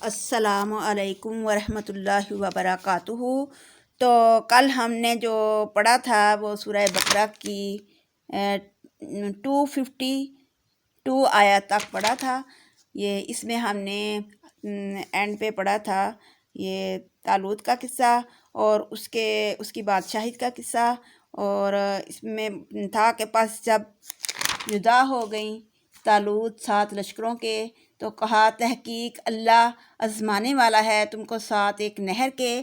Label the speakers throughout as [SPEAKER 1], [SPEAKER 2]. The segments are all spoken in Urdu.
[SPEAKER 1] السلام علیکم ورحمۃ اللہ وبرکاتہ۔ تو کل ہم نے جو پڑھا تھا وہ سورہ بقرہ کی 252 آیت تک پڑھا تھا۔ اس میں ہم نے اینڈ پہ پڑھا تھا یہ طالوت کا قصہ اور اس کی بادشاہیت کا قصہ، اور اس میں تھا کہ پس جب جدا ہو گئیں طالوت 7 لشکروں کے تو کہا تحقیق اللہ آزمانے والا ہے تم کو 7 ایک نہر کے،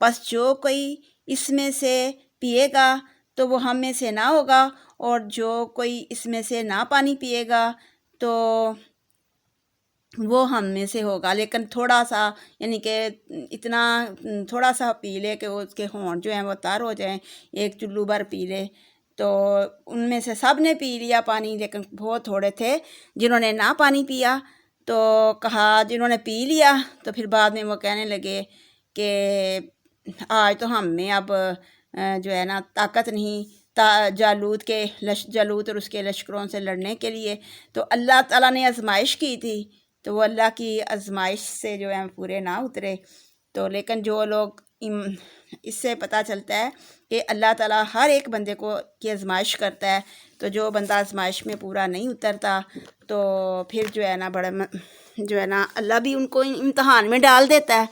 [SPEAKER 1] پس جو کوئی اس میں سے پیے گا تو وہ ہم میں سے نہ ہوگا، اور جو کوئی اس میں سے نہ پانی پیے گا تو وہ ہم میں سے ہوگا، لیکن تھوڑا سا، یعنی کہ اتنا تھوڑا سا پی لے کہ اس کے ہونٹ جو ہیں وہ تر ہو جائیں، ایک چلو بھر پی لے۔ تو ان میں سے سب نے پی لیا پانی، لیکن بہت تھوڑے تھے جنہوں نے نہ پانی پیا۔ تو کہا جنہوں نے پی لیا تو پھر بعد میں وہ کہنے لگے کہ آج تو ہم میں اب جو ہے نا طاقت نہیں جالوت اور اس کے لشکروں سے لڑنے کے لیے۔ تو اللہ تعالیٰ نے آزمائش کی تھی، تو وہ اللہ کی آزمائش سے جو ہے پورے نہ اترے۔ تو لیکن جو لوگ اس سے پتہ چلتا ہے کہ اللہ تعالیٰ ہر ایک بندے کی آزمائش کرتا ہے، تو جو بندہ آزمائش میں پورا نہیں اترتا تو پھر جو ہے نا اللہ بھی ان کو امتحان میں ڈال دیتا ہے۔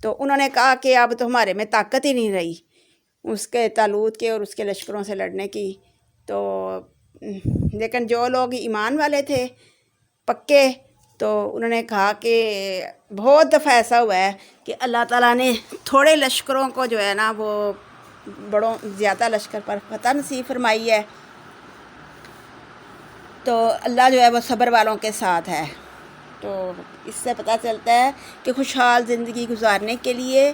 [SPEAKER 1] تو انہوں نے کہا کہ اب تو ہمارے میں طاقت ہی نہیں رہی اس کے طالوت کے اور اس کے لشکروں سے لڑنے کی۔ تو لیکن جو لوگ ایمان والے تھے پکے، تو انہوں نے کہا کہ بہت دفعہ ایسا ہوا ہے کہ اللہ تعالیٰ نے تھوڑے لشکروں کو جو ہے نا وہ بڑوں زیادہ لشکر پر فتح نصیب فرمائی ہے۔ تو اللہ جو ہے وہ صبر والوں کے ساتھ ہے۔ تو اس سے پتہ چلتا ہے کہ خوشحال زندگی گزارنے کے لیے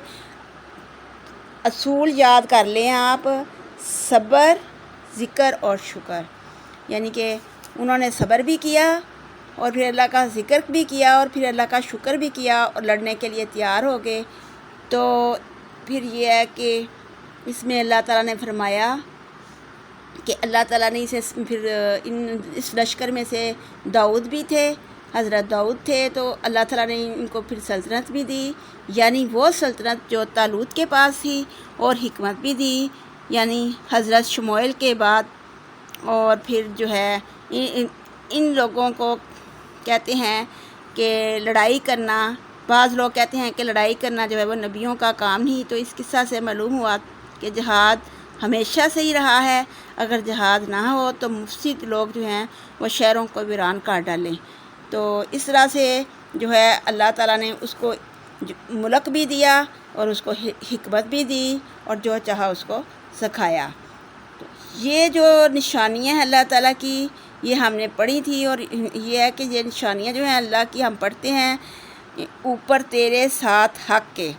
[SPEAKER 1] اصول یاد کر لیں آپ: صبر، ذکر اور شکر۔ یعنی کہ انہوں نے صبر بھی کیا اور پھر اللہ کا ذکر بھی کیا اور پھر اللہ کا شکر بھی کیا اور لڑنے کے لیے تیار ہو گئے۔ تو پھر یہ ہے کہ اس میں اللہ تعالیٰ نے فرمایا کہ اللہ تعالیٰ نے اس لشکر میں سے داؤد بھی تھے، حضرت داؤد تھے، تو اللہ تعالیٰ نے ان کو پھر سلطنت بھی دی، یعنی وہ سلطنت جو طالوت کے پاس تھی، اور حکمت بھی دی، یعنی حضرت شموئیل کے بعد۔ اور پھر جو ہے ان لوگوں کو کہتے ہیں کہ لڑائی کرنا، بعض لوگ کہتے ہیں کہ لڑائی کرنا جو ہے وہ نبیوں کا کام نہیں۔ تو اس قصہ سے معلوم ہوا کہ جہاد ہمیشہ سے ہی رہا ہے، اگر جہاد نہ ہو تو مفسد لوگ جو ہیں وہ شہروں کو ویران کر ڈالیں۔ تو اس طرح سے جو ہے اللہ تعالیٰ نے اس کو ملک بھی دیا اور اس کو حکمت بھی دی اور جو چاہا اس کو سکھایا۔ تو یہ جو نشانیاں ہیں اللہ تعالیٰ کی، یہ ہم نے پڑھی تھی، اور یہ ہے کہ یہ نشانیاں جو ہیں اللہ کی ہم پڑھتے ہیں اوپر تیرے ساتھ حق کے،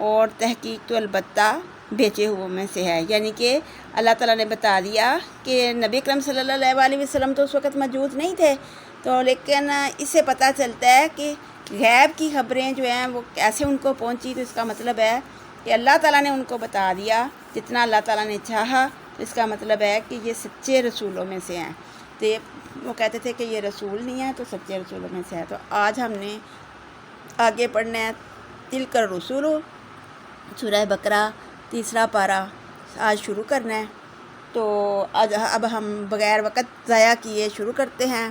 [SPEAKER 1] اور تحقیق تو البتہ بیچے ہوئے میں سے ہے۔ یعنی کہ اللہ تعالیٰ نے بتا دیا کہ نبی اکرم صلی اللہ علیہ وسلم تو اس وقت موجود نہیں تھے، تو لیکن اس سے پتہ چلتا ہے کہ غیب کی خبریں جو ہیں وہ کیسے ان کو پہنچی۔ تو اس کا مطلب ہے کہ اللہ تعالیٰ نے ان کو بتا دیا جتنا اللہ تعالیٰ نے چاہا۔ تو اس کا مطلب ہے کہ یہ سچے رسولوں میں سے ہیں۔ تو وہ کہتے تھے کہ یہ رسول نہیں ہے تو سچے رسولوں میں سے ہے۔ تو آج ہم نے آگے پڑھنا ہے تلک الرسل، سورہ بقرہ 3 پارہ آج شروع کرنا ہے۔ تو اب ہم بغیر وقت ضائع کیے شروع کرتے ہیں۔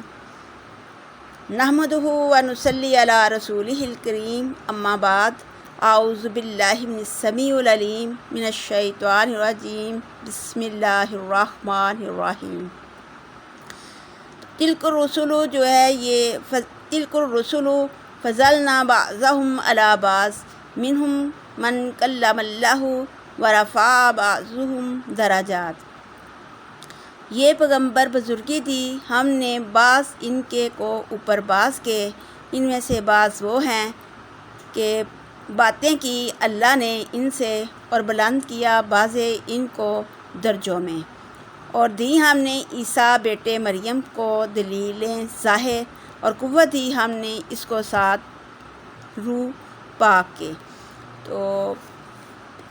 [SPEAKER 1] نحمدہ و نصلی علی رسولہ الکریم، اما بعد، اعوذ باللہ من السمیع العلیم من الشیطان الرجیم، بسم اللہ الرحمن الرحیم۔ تلک الرسل جو ہے یہ تلک الرسل فضلنا بعضهم علی بعض منہم من کلم اللہ ورفع بعضهم درجات۔ یہ پیغمبر بزرگی دی ہم نے بعض ان کے کو اوپر بعض کے، ان میں سے بعض وہ ہیں کہ باتیں کی اللہ نے ان سے اور بلند کیا بعض ان کو درجوں میں، اور دی ہم نے عیسیٰ بیٹے مریم کو دلیلیں ظاہر اور قوت دی ہم نے اس کو ساتھ روح پاک کے۔ تو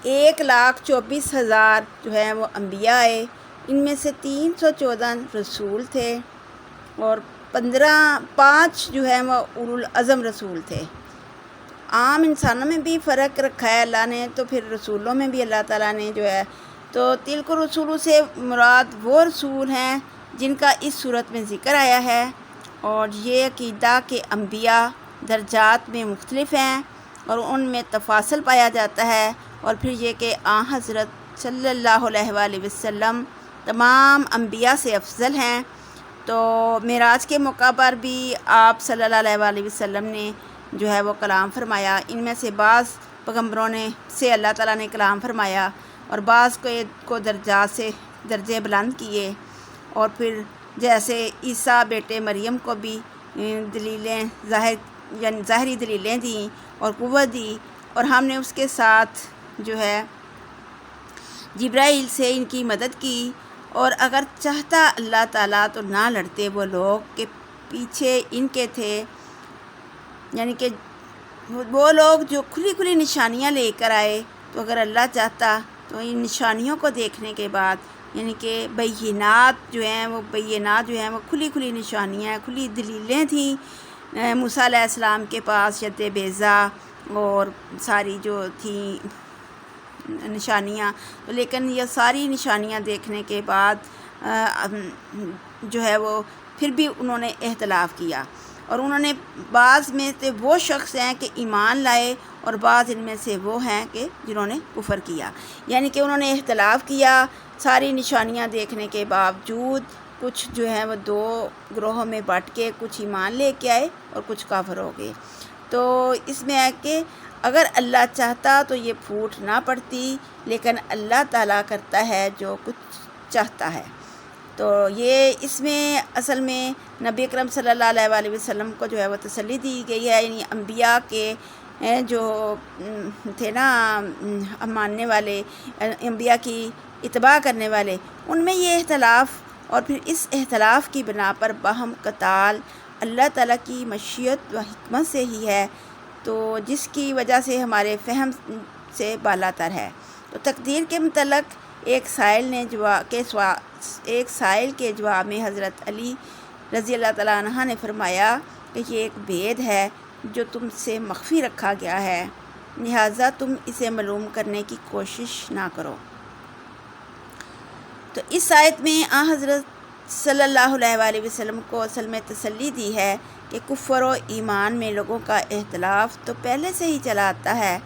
[SPEAKER 1] 1,24,000 جو ہے وہ انبیاء آئے، ان میں سے 314 رسول تھے اور 5 جو ہے وہ اولو العزم رسول تھے۔ عام انسانوں میں بھی فرق رکھا ہے اللہ نے، تو پھر رسولوں میں بھی اللہ تعالیٰ نے جو ہے، تو تلک رسولوں سے مراد وہ رسول ہیں جن کا اس صورت میں ذکر آیا ہے، اور یہ عقیدہ کہ انبیاء درجات میں مختلف ہیں اور ان میں تفاصل پایا جاتا ہے، اور پھر یہ کہ حضرت صلی اللہ علیہ وآلہ وسلم تمام انبیاء سے افضل ہیں۔ تو معراج کے موقع پر بھی آپ صلی اللہ علیہ وآلہ وسلم نے جو ہے وہ کلام فرمایا، ان میں سے بعض پیغمبروں نے سے اللہ تعالیٰ نے کلام فرمایا، اور بعض کو درجات سے درجے بلند کیے، اور پھر جیسے عیسیٰ بیٹے مریم کو بھی دلیلیں یعنی ظاہری دلیلیں دیں اور قوت دی، اور ہم نے اس کے ساتھ جو ہے جبرائیل سے ان کی مدد کی، اور اگر چاہتا اللہ تعالیٰ تو نہ لڑتے وہ لوگ کہ پیچھے ان کے تھے، یعنی کہ وہ لوگ جو کھلی کھلی نشانیاں لے کر آئے، تو اگر اللہ چاہتا تو ان نشانیوں کو دیکھنے کے بعد، یعنی کہ بینات جو ہیں وہ کھلی کھلی نشانیاں ہیں، کھلی دلیلیں تھیں موسیٰ علیہ السلام کے پاس، ید بیضا اور ساری جو تھیں نشانیاں، تو لیکن یہ ساری نشانیاں دیکھنے کے بعد جو ہے وہ پھر بھی انہوں نے اختلاف کیا، اور انہوں نے بعض میں سے وہ شخص ہیں کہ ایمان لائے، اور بعض ان میں سے وہ ہیں کہ جنہوں نے کفر کیا، یعنی کہ انہوں نے اختلاف کیا ساری نشانیاں دیکھنے کے باوجود۔ کچھ جو ہیں وہ دو گروہوں میں بٹ کے کچھ ایمان لے کے آئے اور کچھ کافر ہو گئے۔ تو اس میں ہے کہ اگر اللہ چاہتا تو یہ پھوٹ نہ پڑتی، لیکن اللہ تعالیٰ کرتا ہے جو کچھ چاہتا ہے۔ تو یہ اس میں اصل میں نبی اکرم صلی اللہ علیہ وآلہ وسلم کو جو ہے وہ تسلی دی گئی ہے، یعنی انبیاء کے جو تھے نا ماننے والے، انبیاء کی اتباع کرنے والے، ان میں یہ اختلاف، اور پھر اس اختلاف کی بنا پر باہم قتال اللہ تعالیٰ کی مشیت و حکمت سے ہی ہے، تو جس کی وجہ سے ہمارے فہم سے بالا تر ہے۔ تو تقدیر کے متعلق ایک سائل کے جواب میں حضرت علی رضی اللہ تعالیٰ عنہ نے فرمایا کہ یہ ایک بید ہے جو تم سے مخفی رکھا گیا ہے، لہٰذا تم اسے معلوم کرنے کی کوشش نہ کرو۔ تو اس آیت میں حضرت صلی اللہ علیہ وآلہ وسلم کو اصل میں تسلی دی ہے کہ کفر و ایمان میں لوگوں کا اختلاف تو پہلے سے ہی چلا آتا ہے،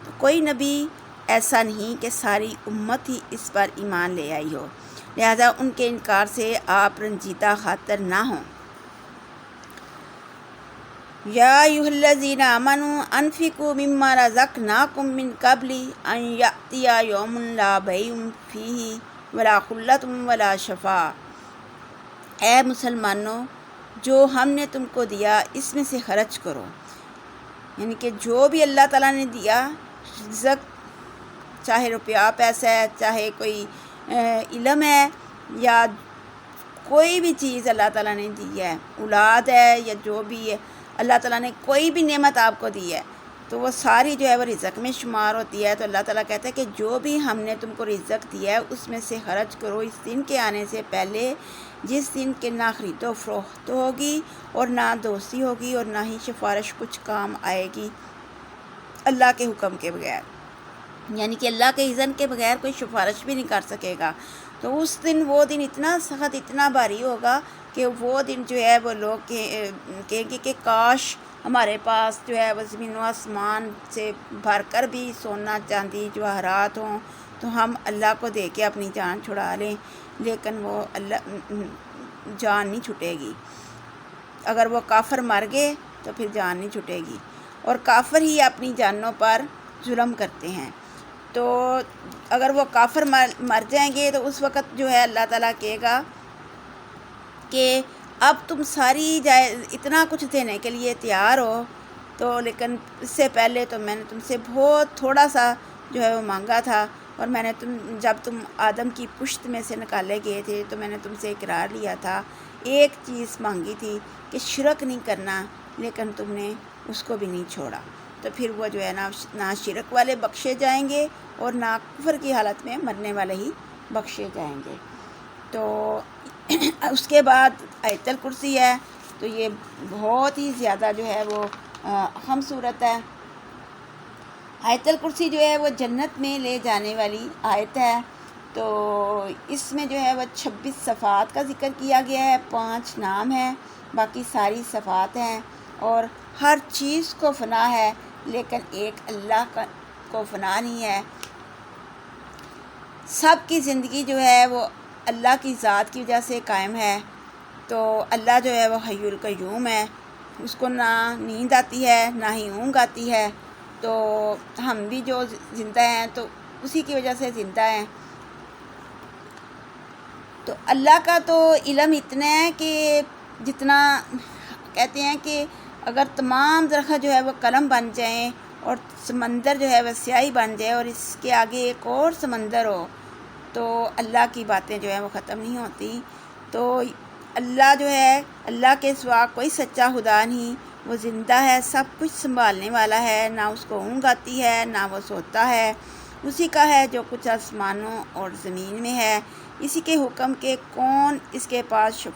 [SPEAKER 1] تو کوئی نبی ایسا نہیں کہ ساری امت ہی اس پر ایمان لے آئی ہو، لہذا ان کے انکار سے آپ رنجیدہ خاطر نہ ہوں۔ یا ایھا الذین آمنوا انفقوا مما رزقناکم من قبل ان یأتی یوم لا بیع فیہ ولا خلۃ ولا شفاعۃ، اے مسلمانوں جو ہم نے تم کو دیا اس میں سے خرچ کرو، یعنی کہ جو بھی اللہ تعالیٰ نے دیا رزق، چاہے روپیہ پیسہ ہے، چاہے کوئی علم ہے، یا کوئی بھی چیز اللہ تعالیٰ نے دی ہے، اولاد ہے یا جو بھی ہے، اللہ تعالیٰ نے کوئی بھی نعمت آپ کو دی ہے تو وہ ساری جو ہے وہ رزق میں شمار ہوتی ہے۔ تو اللہ تعالیٰ کہتا ہے کہ جو بھی ہم نے تم کو رزق دیا ہے اس میں سے خرچ کرو اس دن کے آنے سے پہلے، جس دن کے نہ خرید و فروخت ہوگی اور نہ دوستی ہوگی اور نہ ہی سفارش کچھ کام آئے گی اللہ کے حکم کے بغیر، یعنی کہ اللہ کے اذن کے بغیر کوئی سفارش بھی نہیں کر سکے گا۔ تو اس دن وہ دن اتنا سخت، اتنا بھاری ہوگا کہ وہ دن جو ہے وہ لوگ کہیں گے کہ کاش ہمارے پاس جو ہے وہ زمین و آسمان سے بھر کر بھی سونا چاندی جواہرات ہوں تو ہم اللہ کو دے کے اپنی جان چھڑا لیں، لیکن وہ اللہ جان نہیں چھٹے گی۔ اگر وہ کافر مر گئے تو پھر جان نہیں چھٹے گی، اور کافر ہی اپنی جانوں پر ظلم کرتے ہیں۔ تو اگر وہ کافر مر جائیں گے تو اس وقت جو ہے اللہ تعالیٰ کہے گا کہ اب تم ساری اتنا کچھ دینے کے لیے تیار ہو، تو لیکن اس سے پہلے تو میں نے تم سے بہت تھوڑا سا جو ہے وہ مانگا تھا، اور میں نے جب تم آدم کی پشت میں سے نکالے گئے تھے تو میں نے تم سے اقرار لیا تھا، ایک چیز مانگی تھی کہ شرک نہیں کرنا، لیکن تم نے اس کو بھی نہیں چھوڑا۔ تو پھر وہ جو ہے نہ شرک والے بخشے جائیں گے اور نہ کفر کی حالت میں مرنے والے ہی بخشے جائیں گے۔ تو اس کے بعد آیت الکرسی ہے، تو یہ بہت ہی زیادہ جو ہے وہ اہم صورت ہے، آیت الکرسی جو ہے وہ جنت میں لے جانے والی آیت ہے، تو اس میں جو ہے وہ 26 صفات کا ذکر کیا گیا ہے، 5 نام ہیں، باقی ساری صفات ہیں، اور ہر چیز کو فنا ہے لیکن ایک اللہ کو فنا نہیں ہے۔ سب کی زندگی جو ہے وہ اللہ کی ذات کی وجہ سے قائم ہے، تو اللہ جو ہے وہ حی القیوم ہے، اس کو نہ نیند آتی ہے نہ ہی اونگ آتی ہے، تو ہم بھی جو زندہ ہیں تو اسی کی وجہ سے زندہ ہیں۔ تو اللہ کا تو علم اتنا ہے کہ جتنا کہتے ہیں کہ اگر تمام درخت جو ہے وہ قلم بن جائیں اور سمندر جو ہے وہ سیاہی بن جائے اور اس کے آگے ایک اور سمندر ہو، تو اللہ کی باتیں جو ہے وہ ختم نہیں ہوتی۔ تو اللہ جو ہے، اللہ کے سوا کوئی سچا خدا نہیں، وہ زندہ ہے، سب کچھ سنبھالنے والا ہے، نہ اس کو اونگ آتی ہے نہ وہ سوتا ہے، اسی کا ہے جو کچھ آسمانوں اور زمین میں ہے، اسی کے حکم کے کون اس کے پاس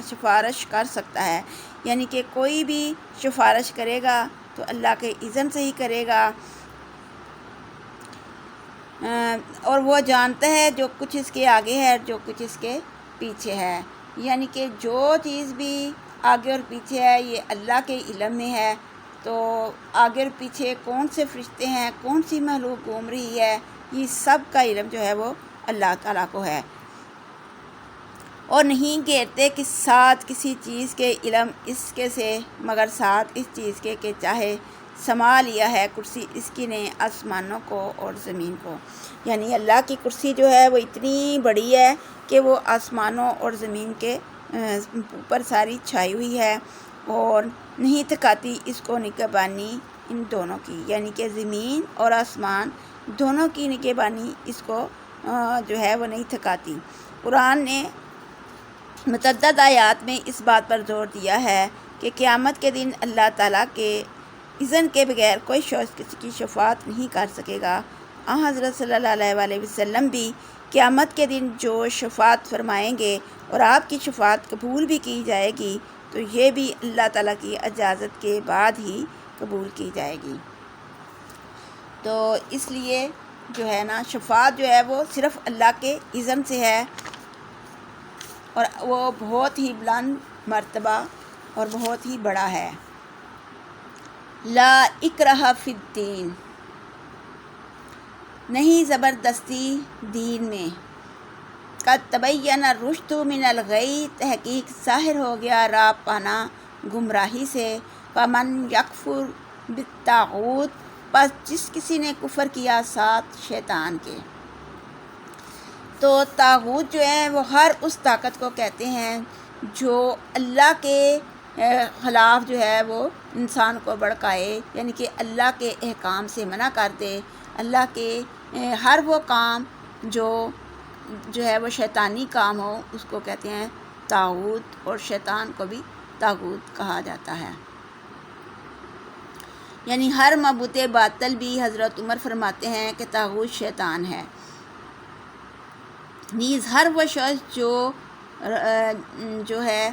[SPEAKER 1] سفارش کر سکتا ہے، یعنی کہ کوئی بھی سفارش کرے گا تو اللہ کے اذن سے ہی کرے گا، اور وہ جانتا ہے جو کچھ اس کے آگے ہے جو کچھ اس کے پیچھے ہے، یعنی کہ جو چیز بھی آگے اور پیچھے ہے یہ اللہ کے علم میں ہے۔ تو آگے اور پیچھے کون سے فرشتے ہیں، کون سی مخلوق گھوم رہی ہے، یہ سب کا علم جو ہے وہ اللہ تعالیٰ کو ہے، اور نہیں گھیرتے کہ ساتھ کسی چیز کے علم اس کے سے مگر ساتھ اس چیز کے کہ چاہے سما لیا ہے کرسی اس کی نے آسمانوں کو اور زمین کو، یعنی اللہ کی کرسی جو ہے وہ اتنی بڑی ہے کہ وہ آسمانوں اور زمین کے اوپر ساری چھائی ہوئی ہے، اور نہیں تھکاتی اس کو نگہبانی ان دونوں کی، یعنی کہ زمین اور آسمان دونوں کی نگہبانی اس کو جو ہے وہ نہیں تھکاتی۔ قرآن نے متعدد آیات میں اس بات پر زور دیا ہے کہ قیامت کے دن اللہ تعالیٰ کے اذن کے بغیر کوئی شخص کسی کی شفاعت نہیں کر سکے گا۔ حضرت صلی اللہ علیہ وآلہ وسلم بھی قیامت کے دن جو شفاعت فرمائیں گے اور آپ کی شفاعت قبول بھی کی جائے گی تو یہ بھی اللہ تعالیٰ کی اجازت کے بعد ہی قبول کی جائے گی۔ تو اس لیے جو ہے نا شفاعت جو ہے وہ صرف اللہ کے اذن سے ہے، اور وہ بہت ہی بلند مرتبہ اور بہت ہی بڑا ہے۔ لا اکراہ فی الدین، نہیں زبردستی دین میں، قد تبین الرشد من الغی، تحقیق ظاہر ہو گیا راہ پانا گمراہی سے، فمن یکفر بالطاغوت، پس جس کسی نے کفر کیا ساتھ شیطان کے۔ تو طاغوت جو ہے وہ ہر اس طاقت کو کہتے ہیں جو اللہ کے خلاف جو ہے وہ انسان کو بھڑکائے، یعنی کہ اللہ کے احکام سے منع کر دے، اللہ کے ہر وہ کام جو ہے وہ شیطانی کام ہو اس کو کہتے ہیں طاغوت، اور شیطان کو بھی طاغوت کہا جاتا ہے۔ یعنی ہر معبود باطل بھی حضرت عمر فرماتے ہیں کہ طاغوت شیطان ہے، نیز ہر وہ شخص جو ہے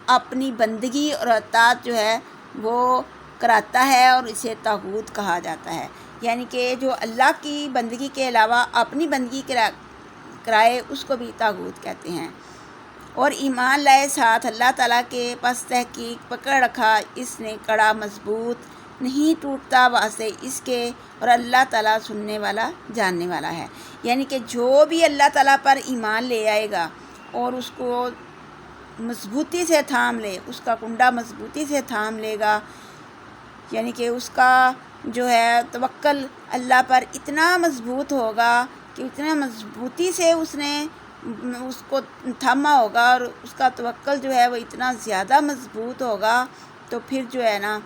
[SPEAKER 1] اپنی بندگی اور اطاعت جو ہے وہ کراتا ہے اور اسے طاغوت کہا جاتا ہے، یعنی کہ جو اللہ کی بندگی کے علاوہ اپنی بندگی کرائے اس کو بھی طاغوت کہتے ہیں۔ اور ایمان لائے ساتھ اللہ تعالیٰ کے پس تحقیق پکڑ رکھا اس نے کڑا مضبوط، نہیں ٹوٹتا واسطے اس کے، اور اللہ تعالیٰ سننے والا جاننے والا ہے، یعنی کہ جو بھی اللہ تعالیٰ پر ایمان لے آئے گا اور اس کو مضبوطی سے تھام لے، اس کا کنڈا مضبوطی سے تھام لے گا، یعنی کہ اس کا جو ہے توکل اللہ پر اتنا مضبوط ہوگا کہ اتنا مضبوطی سے اس نے اس کو تھاما ہوگا اور اس کا توکل جو ہے وہ اتنا زیادہ مضبوط ہوگا، تو پھر جو ہے نا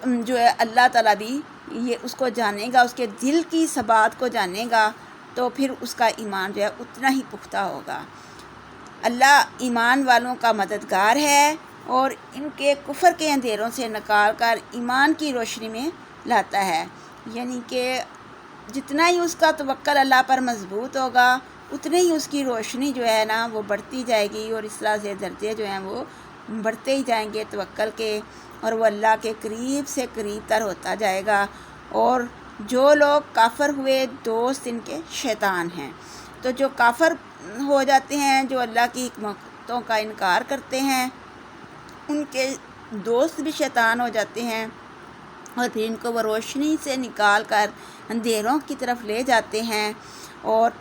[SPEAKER 1] جو ہے اللہ تعالیٰ بھی یہ اس کو جانے گا، اس کے دل کی ثبات کو جانے گا، تو پھر اس کا ایمان جو ہے اتنا ہی پختہ ہوگا۔ اللہ ایمان والوں کا مددگار ہے اور ان کے کفر کے اندھیروں سے نکال کر ایمان کی روشنی میں لاتا ہے، یعنی کہ جتنا ہی اس کا توکل اللہ پر مضبوط ہوگا اتنے ہی اس کی روشنی جو ہے نا وہ بڑھتی جائے گی، اور اس طرح سے درجے جو ہیں وہ بڑھتے ہی جائیں گے توکل کے، اور وہ اللہ کے قریب سے قریب تر ہوتا جائے گا۔ اور جو لوگ کافر ہوئے دوست ان کے شیطان ہیں۔ تو جو کافر ہو جاتے ہیں، جو اللہ کی حکمتوں کا انکار کرتے ہیں، ان کے دوست بھی شیطان ہو جاتے ہیں، اور پھر ان کو وہ روشنی سے نکال کر اندھیروں کی طرف لے جاتے ہیں، اور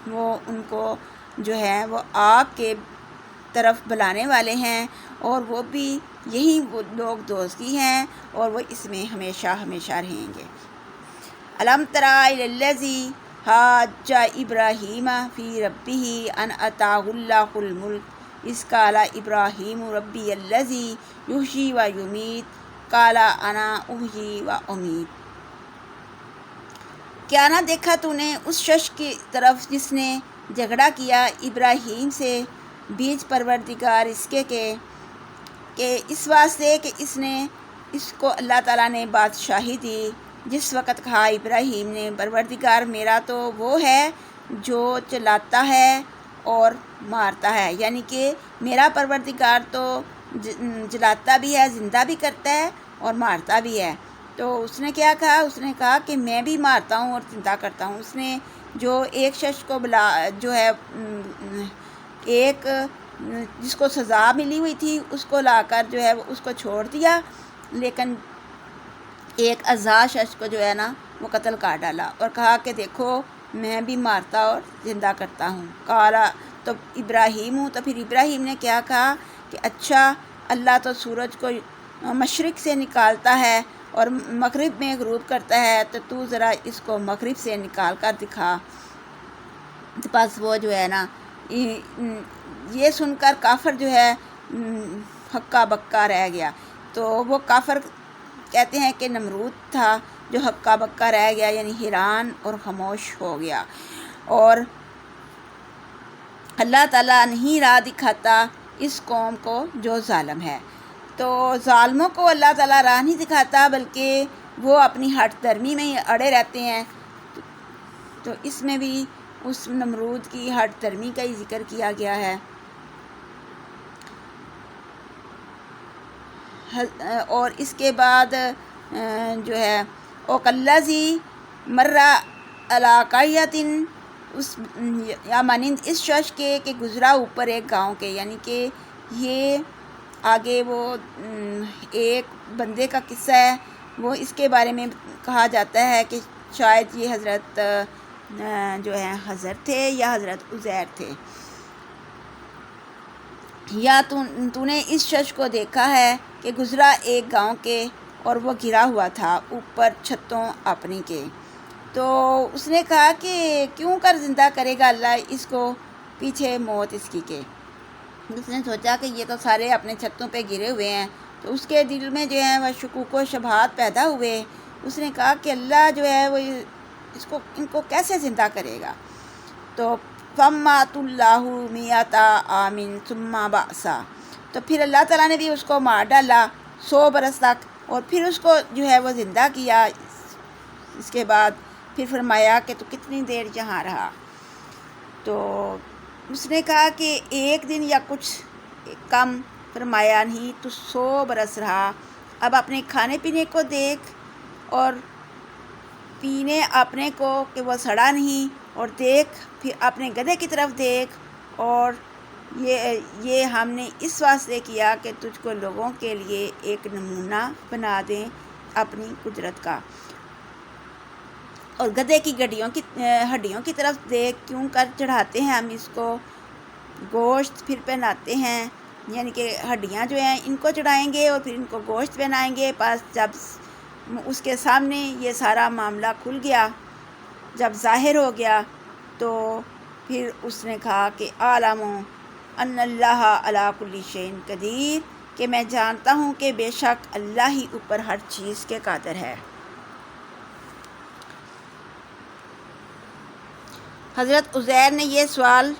[SPEAKER 1] وہ ان کو جو ہے وہ آپ کے طرف بلانے والے ہیں، اور وہ بھی یہی وہ لوگ دوستی ہیں، اور وہ اس میں ہمیشہ ہمیشہ رہیں گے۔ الم تر الی الذی حاج ابراہیم فی ربہ ان آتاہ اللہ الملک اذ قال ابراہیم ربی الذی یحیی و یمیت قال انا احیی و امیت۔ کیا نہ دیکھا تو نے اس شخص کی طرف جس نے جھگڑا کیا ابراہیم سے بیچ پروردگار اس کے کہ اس واسطے کہ اس کو اللہ تعالیٰ نے بادشاہی دی۔ جس وقت کہا ابراہیم نے پروردگار میرا تو وہ ہے جو چلاتا ہے اور مارتا ہے، یعنی کہ میرا پروردگار تو جلاتا بھی ہے، زندہ بھی کرتا ہے اور مارتا بھی ہے۔ تو اس نے کیا کہا؟ اس نے کہا کہ میں بھی مارتا ہوں اور زندہ کرتا ہوں۔ اس نے جو ایک شخص کو جو ہے ایک جس کو سزا ملی ہوئی تھی اس کو لا کر جو ہے اس کو چھوڑ دیا، لیکن ایک آزاد شخص کو جو ہے نا وہ قتل کر ڈالا، اور کہا کہ دیکھو میں بھی مارتا اور زندہ کرتا ہوں۔ کالا تو ابراہیم ہوں، تو پھر ابراہیم نے کیا کہا کہ اچھا اللہ تو سورج کو مشرق سے نکالتا ہے اور مغرب میں غروب کرتا ہے، تو ذرا اس کو مغرب سے نکال کر دکھا۔ بس وہ جو ہے نا یہ سن کر کافر جو ہے ہکا بکا رہ گیا۔ تو وہ کافر کہتے ہیں کہ نمرود تھا جو ہکا بکا رہ گیا، یعنی حیران اور خاموش ہو گیا، اور اللہ تعالیٰ نہیں راہ دکھاتا اس قوم کو جو ظالم ہے۔ تو ظالموں کو اللہ تعالیٰ راہ نہیں دکھاتا، بلکہ وہ اپنی ہٹ درمی میں ہی اڑے رہتے ہیں۔ تو اس میں بھی اس نمرود کی ہٹ درمی کا ہی ذکر کیا گیا ہے۔ اور اس کے بعد جو ہے اوکلزی مرہ علاقیتن اس یا مانند اس شخص کے کہ گزرا اوپر ایک گاؤں کے، یعنی کہ یہ آگے وہ ایک بندے کا قصہ ہے، وہ اس کے بارے میں کہا جاتا ہے کہ شاید یہ حضرت جو ہے حضرت تھے یا حضرت عزیر تھے۔ یا تو نے اس شخص کو دیکھا ہے کہ گزرا ایک گاؤں کے اور وہ گرا ہوا تھا اوپر چھتوں اپنی کے۔ تو اس نے کہا کہ کیوں کر زندہ کرے گا اللہ اس کو، پیچھے موت اس کی کے۔ اس نے سوچا کہ یہ تو سارے اپنے چھتوں پہ گرے ہوئے ہیں، تو اس کے دل میں جو ہے وہ شکوک و شبہات پیدا ہوئے۔ اس نے کہا کہ اللہ جو ہے وہ ان کو کیسے زندہ کرے گا۔ تو فمات اللہ میتا آمن ثم بعثا، تو پھر اللہ تعالیٰ نے بھی اس کو مار ڈالا 100 برس تک، اور پھر اس کو جو ہے وہ زندہ کیا۔ اس کے بعد پھر فرمایا کہ تو کتنی دیر یہاں رہا؟ تو اس نے کہا کہ ایک دن یا کچھ کم۔ فرمایا نہیں تو 100 برس رہا۔ اب اپنے کھانے پینے کو دیکھ اور پینے اپنے کو کہ وہ سڑا نہیں، اور دیکھ پھر اپنے گدھے کی طرف دیکھ، اور یہ ہم نے اس واسطے کیا کہ تجھ کو لوگوں کے لیے ایک نمونہ بنا دیں اپنی قدرت کا۔ اور گدھے کی ہڈیوں کی طرف دیکھ، کیوں کر چڑھاتے ہیں ہم اس کو گوشت پھر پہناتے ہیں، یعنی کہ ہڈیاں جو ہیں ان کو چڑھائیں گے اور پھر ان کو گوشت پہنائیں گے۔ پس جب اس کے سامنے یہ سارا معاملہ کھل گیا، جب ظاہر ہو گیا، تو پھر اس نے کہا کہ عالم ان اللہ علی کل شیء قدیر، کہ میں جانتا ہوں کہ بے شک اللہ ہی اوپر ہر چیز کے قادر ہے۔ حضرت عزیر نے یہ سوال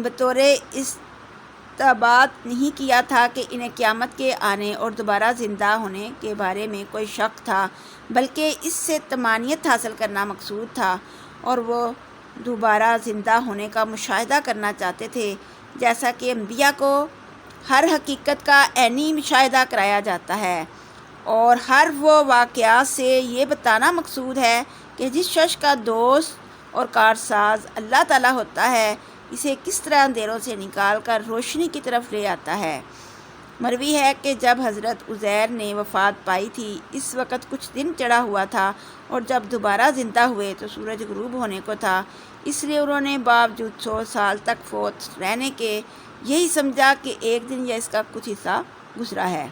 [SPEAKER 1] بطور استبعاد نہیں کیا تھا کہ انہیں قیامت کے آنے اور دوبارہ زندہ ہونے کے بارے میں کوئی شک تھا، بلکہ اس سے طمانینت حاصل کرنا مقصود تھا، اور وہ دوبارہ زندہ ہونے کا مشاہدہ کرنا چاہتے تھے، جیسا کہ انبیاء کو ہر حقیقت کا عینی مشاہدہ کرایا جاتا ہے، اور ہر وہ واقعات سے یہ بتانا مقصود ہے کہ جس شخص کا دوست اور کارساز اللہ تعالیٰ ہوتا ہے، اسے کس طرح اندھیروں سے نکال کر روشنی کی طرف لے آتا ہے۔ مروی ہے کہ جب حضرت عزیر نے وفات پائی تھی، اس وقت کچھ دن چڑھا ہوا تھا، اور جب دوبارہ زندہ ہوئے تو سورج غروب ہونے کو تھا، اس لیے انہوں نے باوجود 100 سال تک فوت رہنے کے یہی سمجھا کہ ایک دن یا اس کا کچھ حصہ گزرا ہے۔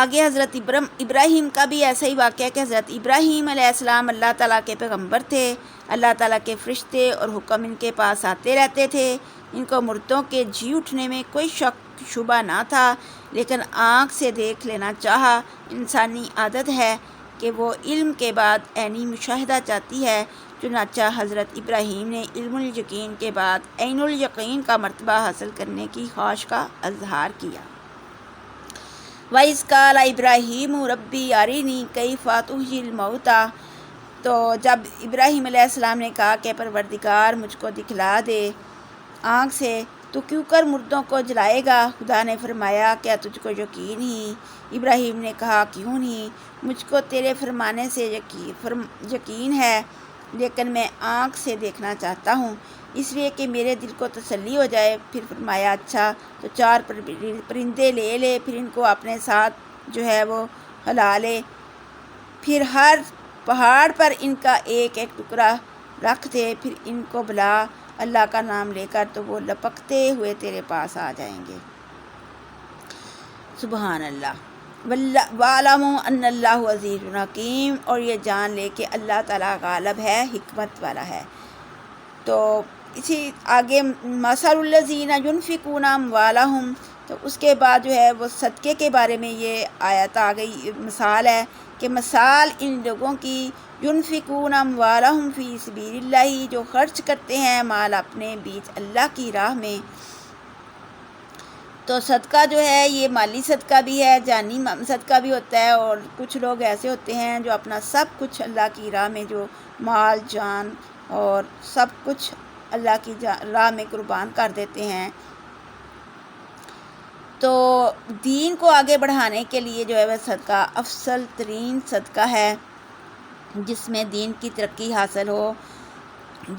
[SPEAKER 1] آگے حضرت ابراہیم کا بھی ایسا ہی واقعہ ہے کہ حضرت ابراہیم علیہ السلام اللہ تعالیٰ کے پیغمبر تھے۔ اللہ تعالیٰ کے فرشتے اور حکم ان کے پاس آتے رہتے تھے۔ ان کو مردوں کے جی اٹھنے میں کوئی شک شبہ نہ تھا، لیکن آنکھ سے دیکھ لینا چاہا۔ انسانی عادت ہے کہ وہ علم کے بعد عینی مشاہدہ چاہتی ہے، چنانچہ حضرت ابراہیم نے علم الیقین کے بعد عین الیقین کا مرتبہ حاصل کرنے کی خواہش کا اظہار کیا۔ وَإِذْ قَالَ إِبْرَاهِيمُ رَبِّ أَرِنِي كَيْفَ تُحْيِي الْمَوْتَىٰ، تو جب ابراہیم علیہ السلام نے کہا کہ پروردگار مجھ کو دکھلا دے آنکھ سے تو کیوں کر مردوں کو جلائے گا؟ خدا نے فرمایا کیا تجھ کو یقین ہی؟ ابراہیم نے کہا کیوں نہیں، مجھ کو تیرے فرمانے سے یقین ہے، لیکن میں آنکھ سے دیکھنا چاہتا ہوں، اس لیے کہ میرے دل کو تسلی ہو جائے۔ پھر فرمایا اچھا تو 4 پرندے لے لے، پھر ان کو اپنے ساتھ جو ہے وہ ہلا لے، پھر ہر پہاڑ پر ان کا ایک ایک ٹکڑا رکھ دے، پھر ان کو بلا اللہ کا نام لے کر تو وہ لپکتے ہوئے تیرے پاس آ جائیں گے۔ سبحان اللہ۔ وَاعْلَمُوا أَنَّ اللَّهَ عَزِيزٌ حَكِيمٌ، اور یہ جان لے کہ اللہ تعالیٰ غالب ہے، حکمت والا ہے۔ تو اسی آگے مَثَلُ الَّذِينَ يُنْفِقُونَ أَمْوَالَهُمْ، تو اس کے بعد جو ہے وہ صدقے کے بارے میں یہ آیت آ گئی، مثال ہے کہ مثال ان لوگوں کی يُنْفِقُونَ أَمْوَالَهُمْ فِي سَبِيلِ اللَّهِ، جو خرچ کرتے ہیں مال اپنے بیچ اللہ کی راہ میں۔ تو صدقہ جو ہے یہ مالی صدقہ بھی ہے، جانی صدقہ بھی ہوتا ہے، اور کچھ لوگ ایسے ہوتے ہیں جو اپنا سب کچھ اللہ کی راہ میں جو مال جان اور سب کچھ اللہ کی راہ میں قربان کر دیتے ہیں۔ تو دین کو آگے بڑھانے کے لیے جو ہے وہ صدقہ افضل ترین صدقہ ہے، جس میں دین کی ترقی حاصل ہو۔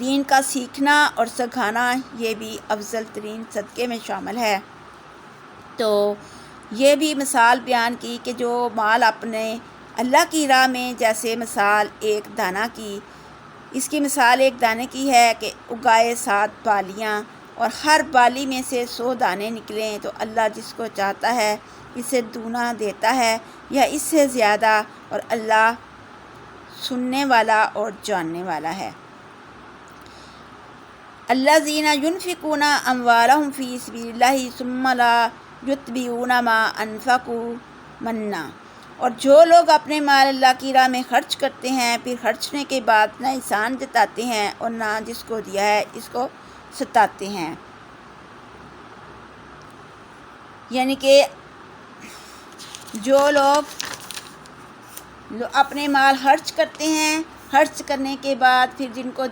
[SPEAKER 1] دین کا سیکھنا اور سکھانا یہ بھی افضل ترین صدقے میں شامل ہے۔ تو یہ بھی مثال بیان کی کہ جو مال اپنے اللہ کی راہ میں، جیسے مثال ایک دانہ کی، اس کی مثال ایک دانے کی ہے کہ اگائے 7 بالیاں اور ہر بالی میں سے 100 دانے نکلیں، تو اللہ جس کو چاہتا ہے اسے دونا دیتا ہے یا اس سے زیادہ، اور اللہ سننے والا اور جاننے والا ہے۔ الذین ينفقون اموالهم فی سبیل اللہ ثم لا یتبعون ما انفقوا منا، اور جو لوگ اپنے مال اللہ کی راہ میں خرچ کرتے ہیں، پھر خرچنے کے بعد نہ احسان جتاتے ہیں اور نہ جس کو دیا ہے اس کو ستاتے ہیں۔ یعنی کہ جو لوگ اپنے مال خرچ کرتے ہیں، خرچ کرنے کے بعد پھر جن کو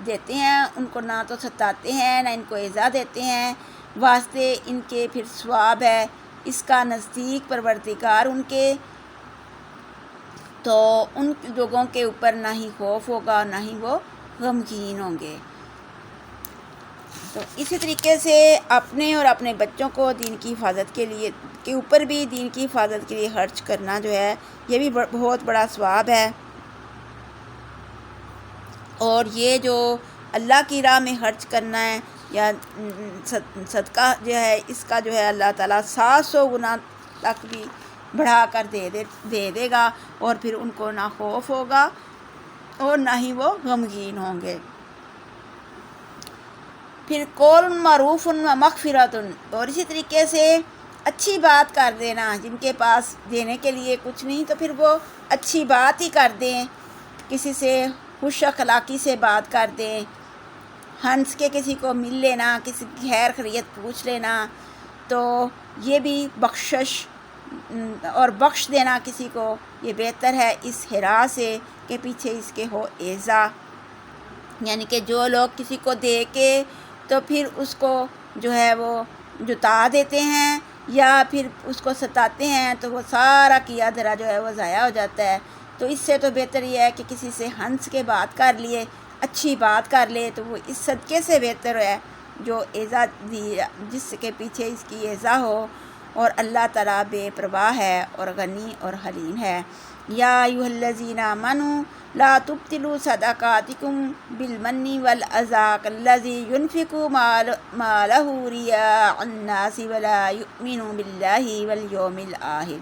[SPEAKER 1] دیتے ہیں ان کو نہ تو ستاتے ہیں نہ ان کو ایذا دیتے ہیں، واسطے ان کے پھر ثواب ہے اس کا نزدیک پروردگار ان کے، تو ان لوگوں کے اوپر نہ ہی خوف ہوگا نہ ہی وہ غمگین ہوں گے۔ تو اسی طریقے سے اپنے اور اپنے بچوں کو دین کی حفاظت کے اوپر بھی دین کی حفاظت کے لیے خرچ کرنا جو ہے یہ بھی بہت بڑا ثواب ہے۔ اور یہ جو اللہ کی راہ میں خرچ کرنا ہے یا صدقہ جو ہے، اس کا جو ہے اللہ تعالیٰ 700 گنا تک بھی بڑھا کر دے دے گا، اور پھر ان کو نہ خوف ہوگا اور نہ ہی وہ غمگین ہوں گے۔ پھر قول معروف و مغفرۃ، اور اسی طریقے سے اچھی بات کر دینا، جن کے پاس دینے کے لیے کچھ نہیں تو پھر وہ اچھی بات ہی کر دیں، کسی سے خوش اخلاقی سے بات کر دیں، ہنس کے کسی کو مل لینا، کسی کی خیر خیریت پوچھ لینا، تو یہ بھی بخشش اور بخش دینا کسی کو یہ بہتر ہے اس حرا سے کہ پیچھے اس کے ہو ایذا۔ یعنی کہ جو لوگ کسی کو دے کے تو پھر اس کو جو ہے وہ جتا دیتے ہیں یا پھر اس کو ستاتے ہیں، تو وہ سارا کیا دھرا جو ہے وہ ضائع ہو جاتا ہے۔ تو اس سے تو بہتر یہ ہے کہ کسی سے ہنس کے بات کر لیے، اچھی بات کر لے، تو وہ اس صدقے سے بہتر ہے جو ایذا دی، جس کے پیچھے اس کی ایذا ہو۔ اور اللہ تعالیٰ بے پرواہ ہے اور غنی اور حلیم ہے۔ یا ایھا الذین آمنوا لا تبطلوا صدقاتکم بالمن والأذى كالذی ينفق مالہ رئاء الناس ولا یؤمن باللہ والیوم الآخر۔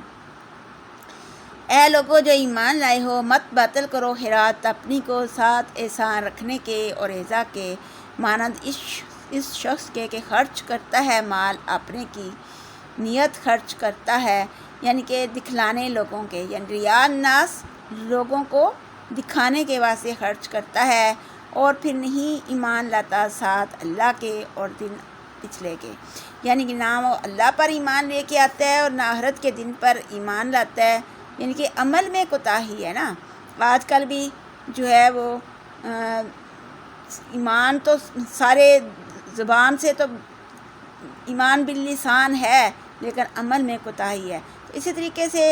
[SPEAKER 1] اے لوگو جو ایمان لائے ہو، مت باطل کرو خیرات اپنی کو ساتھ احسان رکھنے کے اور ایذا کے، مانند اس شخص کے کہ خرچ کرتا ہے مال اپنے کی نیت خرچ کرتا ہے، یعنی کہ دکھلانے لوگوں کے، یعنی ریا الناس، لوگوں کو دکھانے کے واسطے خرچ کرتا ہے، اور پھر نہیں ایمان لاتا ساتھ اللہ کے اور دن پچھلے کے، یعنی کہ نہ وہ اللہ پر ایمان لے کے آتا ہے اور نہ آخرت کے دن پر ایمان لاتا ہے، یعنی کہ عمل میں کوتاہی ہے نا۔ آج کل بھی جو ہے وہ ایمان تو سارے زبان سے تو ایمان باللسان ہے، لیکن عمل میں کوتاہی ہے۔ اسی طریقے سے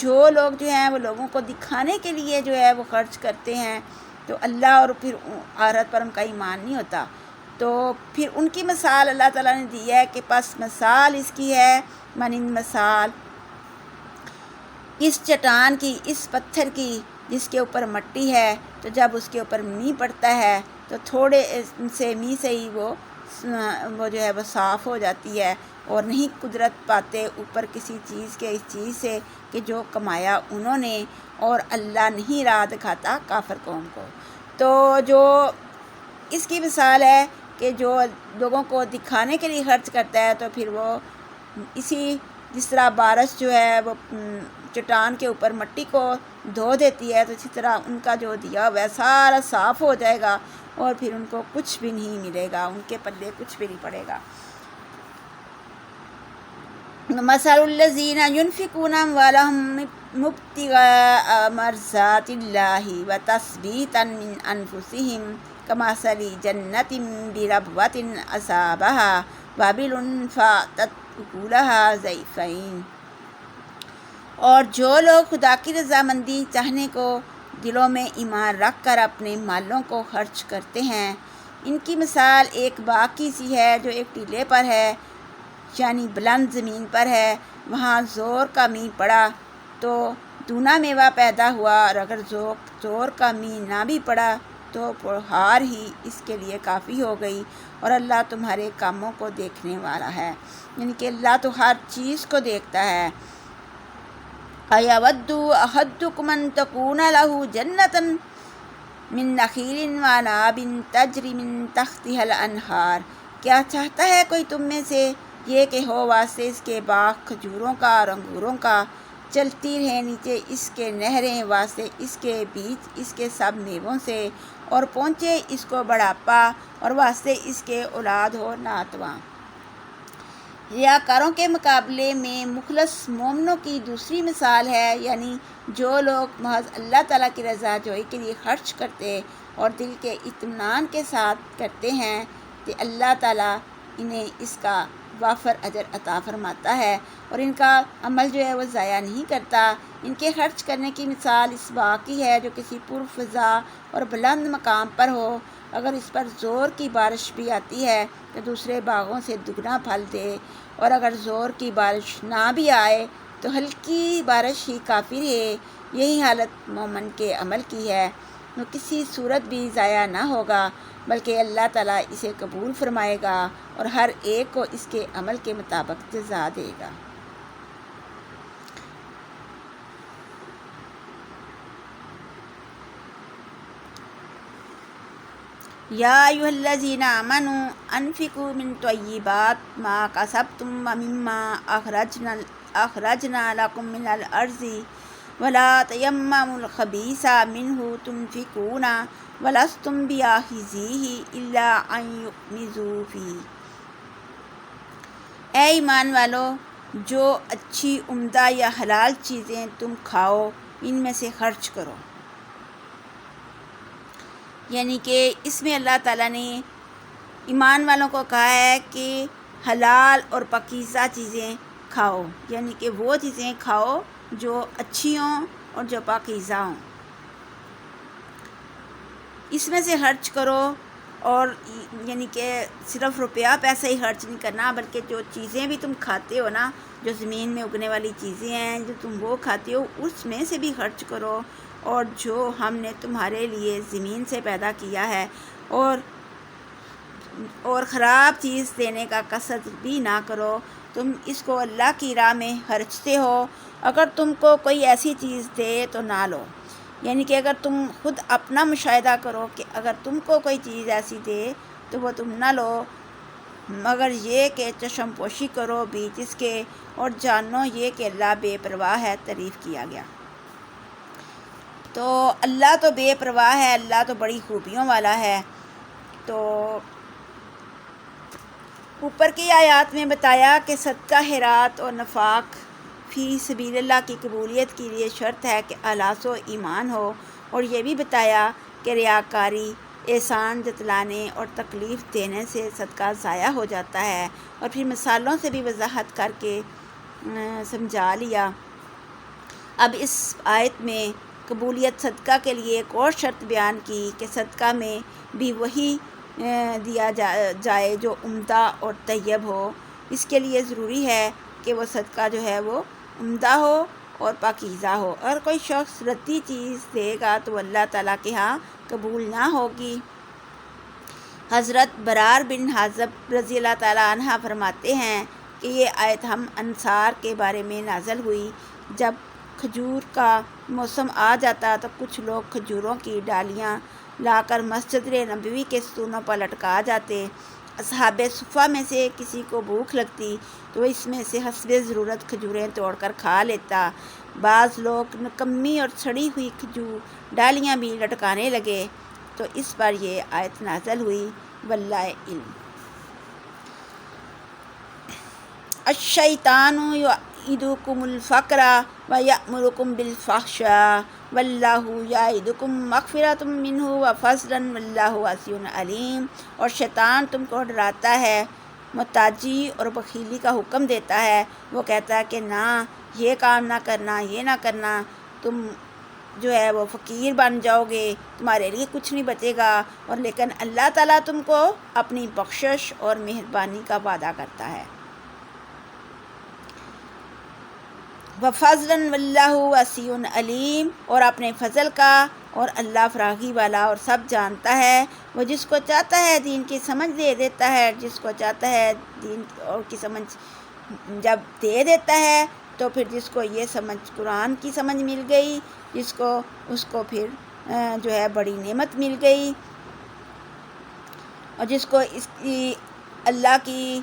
[SPEAKER 1] جو لوگ جو ہیں وہ لوگوں کو دکھانے کے لیے جو ہے وہ خرچ کرتے ہیں، تو اللہ اور پھر آخرت پر ان کا ایمان نہیں ہوتا، تو پھر ان کی مثال اللہ تعالیٰ نے دی ہے کہ پس مثال اس کی ہے، مانند مثال اس چٹان کی، اس پتھر کی جس کے اوپر مٹی ہے، تو جب اس کے اوپر مینہ پڑتا ہے تو تھوڑے سے مینہ سے ہی وہ جو ہے وہ صاف ہو جاتی ہے، اور نہیں قدرت پاتے اوپر کسی چیز کے، اس چیز سے کہ جو کمایا انہوں نے، اور اللہ نہیں راہ دکھاتا کافر قوم کو۔ تو جو اس کی مثال ہے کہ جو لوگوں کو دکھانے کے لیے خرچ کرتا ہے، تو پھر وہ اسی جس طرح بارش جو ہے وہ چٹان کے اوپر مٹی کو دھو دیتی ہے، تو اسی طرح ان کا جو دیا ہوا ہے سارا صاف ہو جائے گا، اور پھر ان کو کچھ بھی نہیں ملے گا، ان کے پلے کچھ بھی نہیں پڑے گا۔ مثل الذین ينفقون اموالهم ابتغاء مرضات اللہ وتثبیتا من انفسهم کمثل جنۃ بربوۃ اصابها وابل فآتت اکلها ضعفین۔ اور جو لوگ خدا کی رضامندی چاہنے کو دلوں میں ایمان رکھ کر اپنے مالوں کو خرچ کرتے ہیں، ان کی مثال ایک باغ کی سی ہے جو ایک ٹیلے پر ہے، یعنی بلند زمین پر ہے، وہاں زور کا مینہ پڑا تو دونا میوہ پیدا ہوا، اور اگر زور کا مینہ نہ بھی پڑا تو پرہار ہی اس کے لیے کافی ہو گئی، اور اللہ تمہارے کاموں کو دیکھنے والا ہے، یعنی کہ اللہ تو ہر چیز کو دیکھتا ہے۔ اَیَوَدُّ أَحَدُّکُمْ أَن تَکُونَ لَهُ جَنَّةٌ مِّن نَخِیلٍ وَأَعْنَابٍ تَجْرِی مِن تَحْتِہَا الْأَنْہَارُ، کیا چاہتا ہے کوئی تم میں سے یہ کہ ہو واسطے اس کے باغ کھجوروں کا اور انگوروں کا، چلتی رہیں نیچے اس کے نہریں واسطے اس کے بیچ اس کے سب میووں سے، اور پہنچے اس کو بڑھاپا اور واسطے اس کے اولاد ہو ناتواں۔ ریاکاروں کے مقابلے میں مخلص مومنوں کی دوسری مثال ہے، یعنی جو لوگ محض اللہ تعالیٰ کی رضا جوئی کے لیے خرچ کرتے اور دل کے اطمینان کے ساتھ کرتے ہیں، کہ اللہ تعالیٰ انہیں اس کا وافر اجر عطا فرماتا ہے، اور ان کا عمل جو ہے وہ ضائع نہیں کرتا۔ ان کے خرچ کرنے کی مثال اس باغ کی ہے جو کسی پرفضا اور بلند مقام پر ہو، اگر اس پر زور کی بارش بھی آتی ہے تو دوسرے باغوں سے دگنا پھل دے، اور اگر زور کی بارش نہ بھی آئے تو ہلکی بارش ہی کافی رہے۔ یہی حالت مومن کے عمل کی ہے، وہ کسی صورت بھی ضائع نہ ہوگا، بلکہ اللہ تعالیٰ اسے قبول فرمائے گا اور ہر ایک کو اس کے عمل کے مطابق جزا دے گا۔ یا ایھا الذین آمنوا انفقوا من طیبات ما کسبتم ومما اخرجنا لکم من الارض ولا تیمموا الخبیث منہ تنفقون ولستم بآخذیہ الا ان یغمضوا فیہ۔ اے ایمان والو، جو اچھی عمدہ یا حلال چیزیں تم کھاؤ ان میں سے خرچ کرو، یعنی کہ اس میں اللہ تعالیٰ نے ایمان والوں کو کہا ہے کہ حلال اور پاکیزہ چیزیں کھاؤ، یعنی کہ وہ چیزیں کھاؤ جو اچھی ہوں اور جو پاکیزہ ہوں، اس میں سے خرچ کرو، اور یعنی کہ صرف روپیہ پیسہ ہی خرچ نہیں کرنا، بلکہ جو چیزیں بھی تم کھاتے ہو نا، جو زمین میں اگنے والی چیزیں ہیں جو تم وہ کھاتے ہو، اس میں سے بھی خرچ کرو، اور جو ہم نے تمہارے لیے زمین سے پیدا کیا ہے، اور خراب چیز دینے کا قصد بھی نہ کرو، تم اس کو اللہ کی راہ میں خرچتے ہو، اگر تم کو کوئی ایسی چیز دے تو نہ لو، یعنی کہ اگر تم خود اپنا مشاہدہ کرو کہ اگر تم کو کوئی چیز ایسی دے تو وہ تم نہ لو، مگر یہ کہ چشم پوشی کرو بیچ اس کے، اور جانو یہ کہ اللہ بے پرواہ ہے، تعریف کیا گیا۔ تو اللہ تو بے پرواہ ہے، اللہ تو بڑی خوبیوں والا ہے۔ تو اوپر کی آیات میں بتایا کہ صدقہ خیرات اور نفاق فی سبیل اللہ کی قبولیت کے لیے شرط ہے کہ اخلاص و ایمان ہو، اور یہ بھی بتایا کہ ریاکاری، احسان جتلانے اور تکلیف دینے سے صدقہ ضائع ہو جاتا ہے، اور پھر مثالوں سے بھی وضاحت کر کے سمجھا لیا۔ اب اس آیت میں قبولیت صدقہ کے لیے ایک اور شرط بیان کی کہ صدقہ میں بھی وہی دیا جائے جو عمدہ اور طیب ہو، اس کے لیے ضروری ہے کہ وہ صدقہ جو ہے وہ عمدہ ہو اور پاکیزہ ہو، اور کوئی شخص ردی چیز دے گا تو اللہ تعالیٰ کے ہاں قبول نہ ہوگی۔ حضرت برار بن حازب رضی اللہ تعالیٰ عنہ فرماتے ہیں کہ یہ آیت ہم انصار کے بارے میں نازل ہوئی، جب کھجور کا موسم آ جاتا تو کچھ لوگ کھجوروں کی ڈالیاں لا کر مسجد نبوی کے ستونوں پر لٹکا جاتے۔ اصحاب صفہ میں سے کسی کو بھوک لگتی تو وہ اس میں سے حسب ضرورت کھجوریں توڑ کر کھا لیتا۔ بعض لوگ نکمی اور سڑی ہوئی کھجور ڈالیاں بھی لٹکانے لگے، تو اس پر یہ آیت نازل ہوئی، واللہ علم۔ الشیطان یعدکم الفقر ویأمرکم بالفحشاء واللہ یعدکم مغفرۃ منہ وفضلا واللہ واسع علیم، اور شیطان تم کو ڈراتا ہے، محتاجی اور بخیلی کا حکم دیتا ہے، وہ کہتا ہے کہ نہ یہ کام نہ کرنا، یہ نہ کرنا، تم جو ہے وہ فقیر بن جاؤ گے، تمہارے لیے کچھ نہیں بچے گا، اور لیکن اللہ تعالیٰ تم کو اپنی بخشش اور مہربانی کا وعدہ کرتا ہے۔ وَفَضْلًا وَاللَّهُ وَاسِعٌ علیم، اور اپنے فضل کا، اور اللہ فراخی والا اور سب جانتا ہے۔ وہ جس کو چاہتا ہے دین کی سمجھ دے دیتا ہے، جس کو چاہتا ہے دین اور کی سمجھ جب دے دیتا ہے تو پھر جس کو یہ سمجھ قرآن کی سمجھ مل گئی، اس کو پھر جو ہے بڑی نعمت مل گئی، اور جس کو اس کی اللہ کی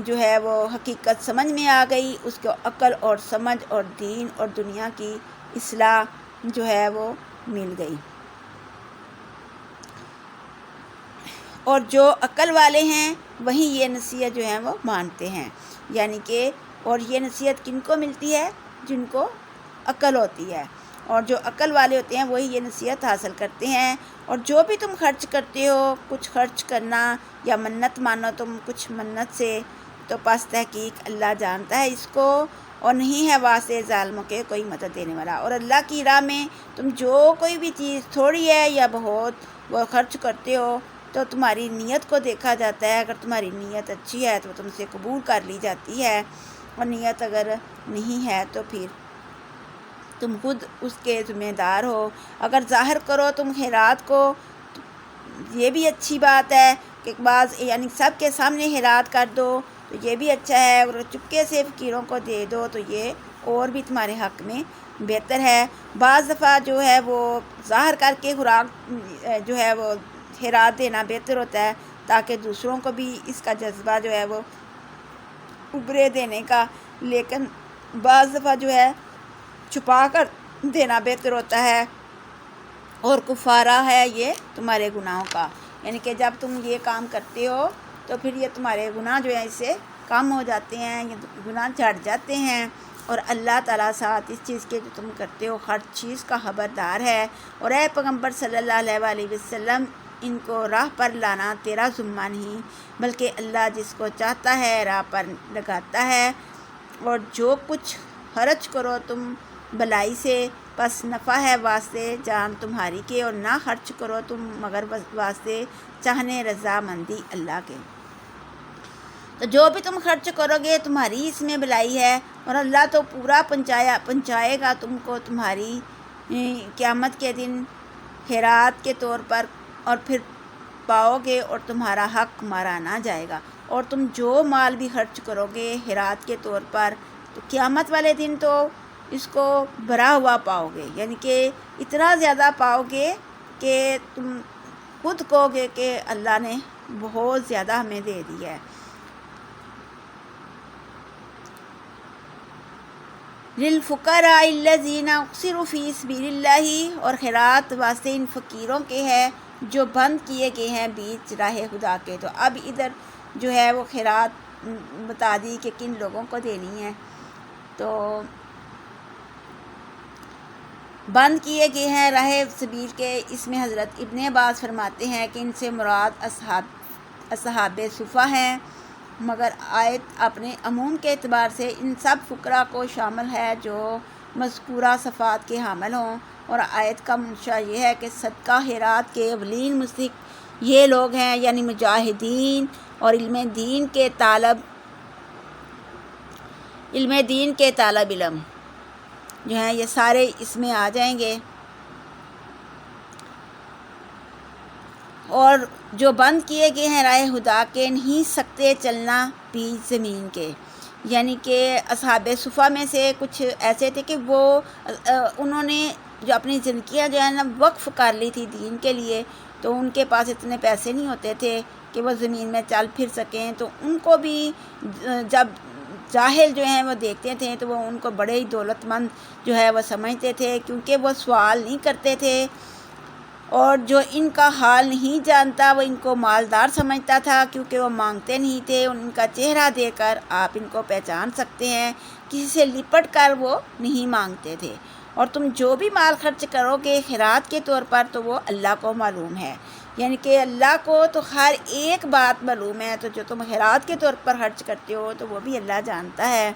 [SPEAKER 1] جو ہے وہ حقیقت سمجھ میں آ گئی، اس کو عقل اور سمجھ اور دین اور دنیا کی اصلاح جو ہے وہ مل گئی۔ اور جو عقل والے ہیں وہی یہ نصیحت جو ہیں وہ مانتے ہیں، یعنی کہ اور یہ نصیحت کن کو ملتی ہے؟ جن کو عقل ہوتی ہے، اور جو عقل والے ہوتے ہیں وہی یہ نصیحت حاصل کرتے ہیں۔ اور جو بھی تم خرچ کرتے ہو، کچھ خرچ کرنا یا منت مانو تم کچھ منت سے، تو پس تحقیق اللہ جانتا ہے اس کو، اور نہیں ہے واسطے ظالموں کے کوئی مدد دینے والا۔ اور اللہ کی راہ میں تم جو کوئی بھی چیز تھوڑی ہے یا بہت وہ خرچ کرتے ہو تو تمہاری نیت کو دیکھا جاتا ہے، اگر تمہاری نیت اچھی ہے تو تم سے قبول کر لی جاتی ہے، اور نیت اگر نہیں ہے تو پھر تم خود اس کے ذمہ دار ہو۔ اگر ظاہر کرو تم خیرات کو، یہ بھی اچھی بات ہے کہ بعض یعنی سب کے سامنے خیرات کر دو تو یہ بھی اچھا ہے، اور چپکے سے فقیروں کو دے دو تو یہ اور بھی تمہارے حق میں بہتر ہے۔ بعض دفعہ جو ہے وہ ظاہر کر کے خوراک جو ہے وہ خیرات دینا بہتر ہوتا ہے، تاکہ دوسروں کو بھی اس کا جذبہ جو ہے وہ ابھرے دینے کا، لیکن بعض دفعہ جو ہے چھپا کر دینا بہتر ہوتا ہے، اور کفارہ ہے یہ تمہارے گناہوں کا، یعنی کہ جب تم یہ کام کرتے ہو تو پھر یہ تمہارے گناہ جو ہیں اس سے کم ہو جاتے ہیں، یہ گناہ جھڑ جاتے ہیں، اور اللہ تعالیٰ ساتھ اس چیز کے جو تم کرتے ہو ہر چیز کا خبردار ہے۔ اور اے پیغمبر صلی اللہ علیہ وآلہ وسلم، ان کو راہ پر لانا تیرا ذمہ نہیں، بلکہ اللہ جس کو چاہتا ہے راہ پر لگاتا ہے۔ اور جو کچھ خرچ کرو تم بلائی سے، پس نفع ہے واسطے جان تمہاری کے، اور نہ خرچ کرو تم مگر واسطے چاہنے رضا مندی اللہ کے۔ تو جو بھی تم خرچ کرو گے تمہاری اس میں بھلائی ہے، اور اللہ تو پورا پہنچائے گا تم کو تمہاری قیامت کے دن خیرات کے طور پر، اور پھر پاؤ گے اور تمہارا حق مارا نہ جائے گا۔ اور تم جو مال بھی خرچ کرو گے خیرات کے طور پر تو قیامت والے دن تو اس کو بھرا ہوا پاؤ گے، یعنی کہ اتنا زیادہ پاؤ گے کہ تم خود کہو گے کہ اللہ نے بہت زیادہ ہمیں دے دیا ہے۔ للفقراء الذین احصروا فی سبیل اللہ، اور خیرات واسطے ان فقیروں کے ہے جو بند کیے گئے ہیں بیچ راہ خدا کے۔ تو اب ادھر جو ہے وہ خیرات بتا دی کہ کن لوگوں کو دینی ہے۔ تو بند کیے گئے ہیں راہ سبیل کے، اس میں حضرت ابن عباس فرماتے ہیں کہ ان سے مراد اصحاب صفہ ہیں، مگر آیت اپنے عموم کے اعتبار سے ان سب فقراء کو شامل ہے جو مذکورہ صفات کے حامل ہوں۔ اور آیت کا منشا یہ ہے کہ صدقہ خیرات کے اولین مستحق یہ لوگ ہیں، یعنی مجاہدین اور علم دین کے طالب علم جو ہیں، یہ سارے اس میں آ جائیں گے۔ اور جو بند کیے گئے ہیں راہ خدا کے نہیں سکتے چلنا بیچ زمین کے، یعنی کہ اصحاب صفہ میں سے کچھ ایسے تھے کہ وہ انہوں نے جو اپنی زندگیاں جو ہے نا وقف کر لی تھی دین کے لیے، تو ان کے پاس اتنے پیسے نہیں ہوتے تھے کہ وہ زمین میں چل پھر سکیں، تو ان کو بھی جب جاہل جو ہیں وہ دیکھتے تھے تو وہ ان کو بڑے ہی دولت مند جو ہے وہ سمجھتے تھے، کیونکہ وہ سوال نہیں کرتے تھے، اور جو ان کا حال نہیں جانتا وہ ان کو مالدار سمجھتا تھا، کیونکہ وہ مانگتے نہیں تھے۔ ان کا چہرہ دیکھ کر آپ ان کو پہچان سکتے ہیں، کسی سے لپٹ کر وہ نہیں مانگتے تھے۔ اور تم جو بھی مال خرچ کرو گے خیرات کے طور پر تو وہ اللہ کو معلوم ہے، یعنی کہ اللہ کو تو ہر ایک بات معلوم ہے، تو جو تم خیرات کے طور پر خرچ کرتے ہو تو وہ بھی اللہ جانتا ہے۔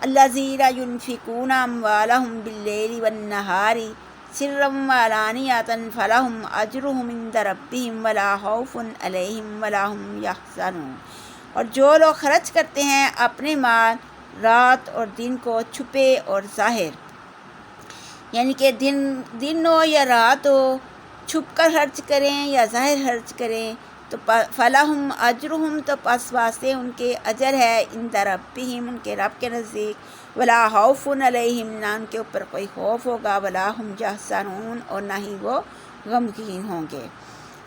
[SPEAKER 1] الذین ینفقون اموالہم باللیل والنہار سرا وعلانیۃ فلہم اجرہم عند ربہم ولا خوف علیہم ولا ہم یحزنون۔ اور جو لوگ خرچ کرتے ہیں اپنے مال رات اور دن کو، چھپے اور ظاہر، یعنی کہ دن ہو یا رات ہو، چھپ کر خرچ کریں یا ظاہر خرچ کریں، تو فلاحم اجرہم، تو پس واسطے ان کے اجر ہے، عند ربہم، ان کے رب کے نزدیک، ولا خوف علیہم، نہ ان کے اوپر کوئی خوف ہوگا، ولا ہم یحزنون، اور نہ ہی وہ غمگین ہوں گے۔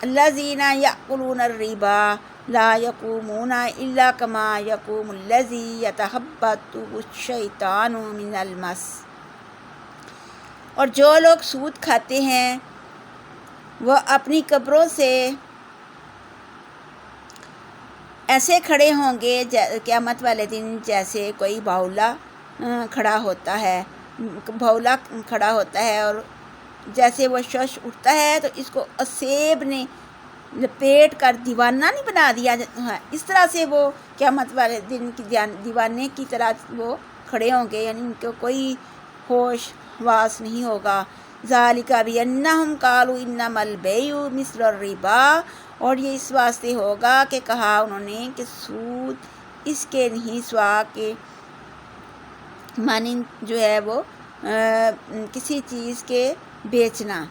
[SPEAKER 1] الذین یأکلون الربا لا یقومون الا کما یقوم الذی یتخبطہ الشیطان من المس۔ اور جو لوگ سود کھاتے ہیں وہ اپنی قبروں سے ایسے کھڑے ہوں گے قیامت والے دن جیسے کوئی بھولا کھڑا ہوتا ہے، اور جیسے وہ شش اٹھتا ہے تو اس کو اسیب نے لپیٹ کر دیوانہ نہیں بنا دیا، اس طرح سے وہ قیامت والے دن کی دیوانے کی طرح وہ کھڑے ہوں گے، یعنی ان کو کوئی ہوش واس نہیں ہوگا۔ ذالک بانہم قالوا انما البیع مثل الربا، اور یہ اس واسطے ہوگا کہ کہا انہوں نے کہ سود اس کے نہیں سوا کہ مانند جو ہے وہ کسی چیز کے بیچنا۔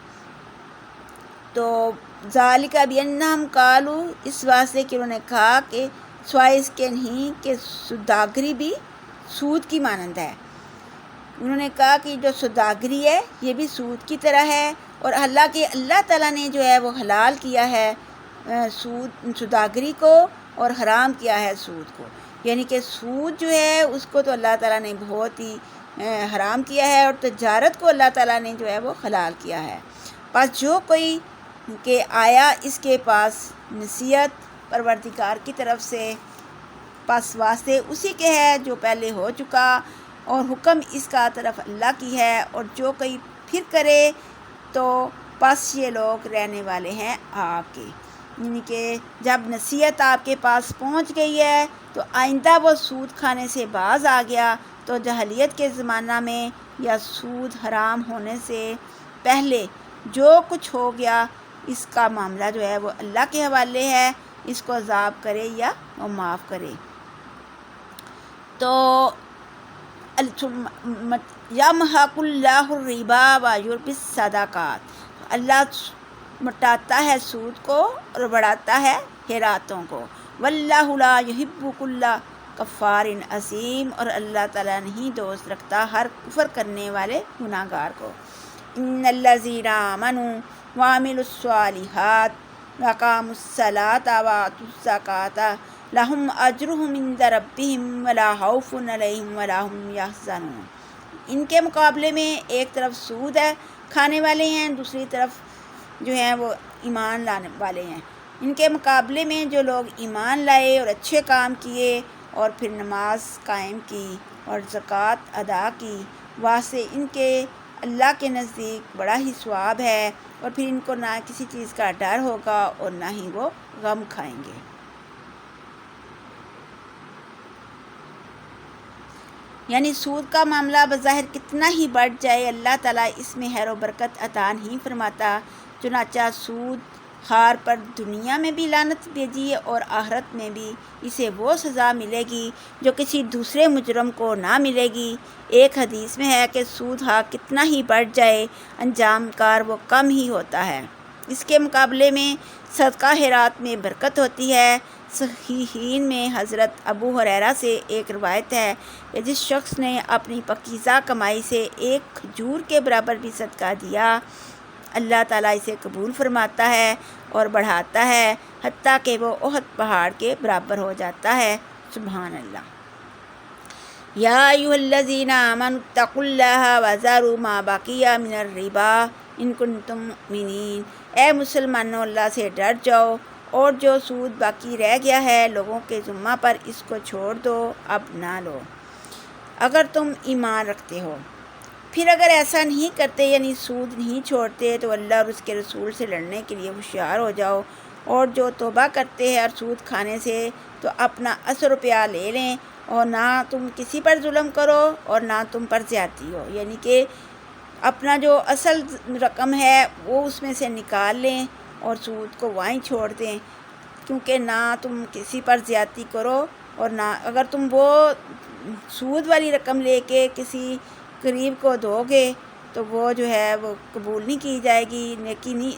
[SPEAKER 1] تو ذالک بانہم قالوا، اس واسطے کہ انہوں نے کہا کہ سوائے اس کے نہیں کہ سوداگری بھی سود کی مانند ہے۔ انہوں نے کہا کہ جو سوداگری ہے یہ بھی سود کی طرح ہے، اور اللہ تعالیٰ نے جو ہے وہ حلال کیا ہے سوداگری کو، اور حرام کیا ہے سود کو، یعنی کہ سود جو ہے اس کو تو اللہ تعالیٰ نے بہت ہی حرام کیا ہے، اور تجارت کو اللہ تعالیٰ نے جو ہے وہ حلال کیا ہے۔ پس جو کوئی کہ آیا اس کے پاس نصیحت پروردگار کی طرف سے، پس واسطے اسی کے ہے جو پہلے ہو چکا، اور حکم اس کا طرف اللہ کی ہے، اور جو کوئی پھر کرے تو پس یہ لوگ رہنے والے ہیں آگ کے۔ یعنی کہ جب نصیحت آپ کے پاس پہنچ گئی ہے تو آئندہ وہ سود کھانے سے باز آ گیا تو جاہلیت کے زمانہ میں یا سود حرام ہونے سے پہلے جو کچھ ہو گیا اس کا معاملہ جو ہے وہ اللہ کے حوالے ہے، اس کو عذاب کرے یا وہ معاف کرے۔ تو یمحق اللہ الربا ویربی الصدقات، اللہ مٹاتا ہے سود کو اور بڑھاتا ہے خیراتوں کو۔ واللہ لا یحب کل کفار اثیم، اور اللہ تعالیٰ نہیں دوست رکھتا ہر کفر کرنے والے گناہ گار کو۔ ان الذین آمنوا وعملوا الصالحات واقاموا الصلاة وآتوا الزکاة لہم اجرہم عند ربہم ولا خوف علیہم ولا ہم یحزنون۔ ان کے مقابلے میں ایک طرف سود ہے کھانے والے ہیں، دوسری طرف جو ہیں وہ ایمان لانے والے ہیں۔ ان کے مقابلے میں جو لوگ ایمان لائے اور اچھے کام کیے اور پھر نماز قائم کی اور زکوٰۃ ادا کی، واسطے ان کے اللہ کے نزدیک بڑا ہی ثواب ہے، اور پھر ان کو نہ کسی چیز کا ڈر ہوگا اور نہ ہی وہ غم کھائیں گے۔ یعنی سود کا معاملہ بظاہر کتنا ہی بڑھ جائے، اللہ تعالیٰ اس میں خیر و برکت عطا نہیں فرماتا، چنانچہ سود خار پر دنیا میں بھی لعنت بھیجی اور آخرت میں بھی اسے وہ سزا ملے گی جو کسی دوسرے مجرم کو نہ ملے گی۔ ایک حدیث میں ہے کہ سود ہاں کتنا ہی بڑھ جائے، انجام کار وہ کم ہی ہوتا ہے۔ اس کے مقابلے میں صدقہ خیرات میں برکت ہوتی ہے۔ صحیحین میں حضرت ابو ہریرہ سے ایک روایت ہے کہ جس شخص نے اپنی پاکیزہ کمائی سے ایک کھجور کے برابر بھی صدقہ دیا، اللہ تعالیٰ اسے قبول فرماتا ہے اور بڑھاتا ہے حتیٰ کہ وہ احد پہاڑ کے برابر ہو جاتا ہے۔ سبحان اللہ۔ یا ایھا الذین آمنوا اتقوا اللہ وذروا ما بقی من الربا ان کنتم مؤمنین، اے مسلمانوں اللہ سے ڈر جاؤ اور جو سود باقی رہ گیا ہے لوگوں کے ذمہ پر اس کو چھوڑ دو، اب نہ لو، اگر تم ایمان رکھتے ہو۔ پھر اگر ایسا نہیں کرتے یعنی سود نہیں چھوڑتے تو اللہ اور اس کے رسول سے لڑنے کے لیے ہوشیار ہو جاؤ، اور جو توبہ کرتے ہیں اور سود کھانے سے تو اپنا اصل روپیہ لے لیں، اور نہ تم کسی پر ظلم کرو اور نہ تم پر زیادتی ہو، یعنی کہ اپنا جو اصل رقم ہے وہ اس میں سے نکال لیں اور سود کو وہیں چھوڑ دیں، کیونکہ نہ تم کسی پر زیادتی کرو، اور نہ اگر تم وہ سود والی رقم لے کے کسی غریب کو دو گے تو وہ جو ہے وہ قبول نہیں کی جائے گی،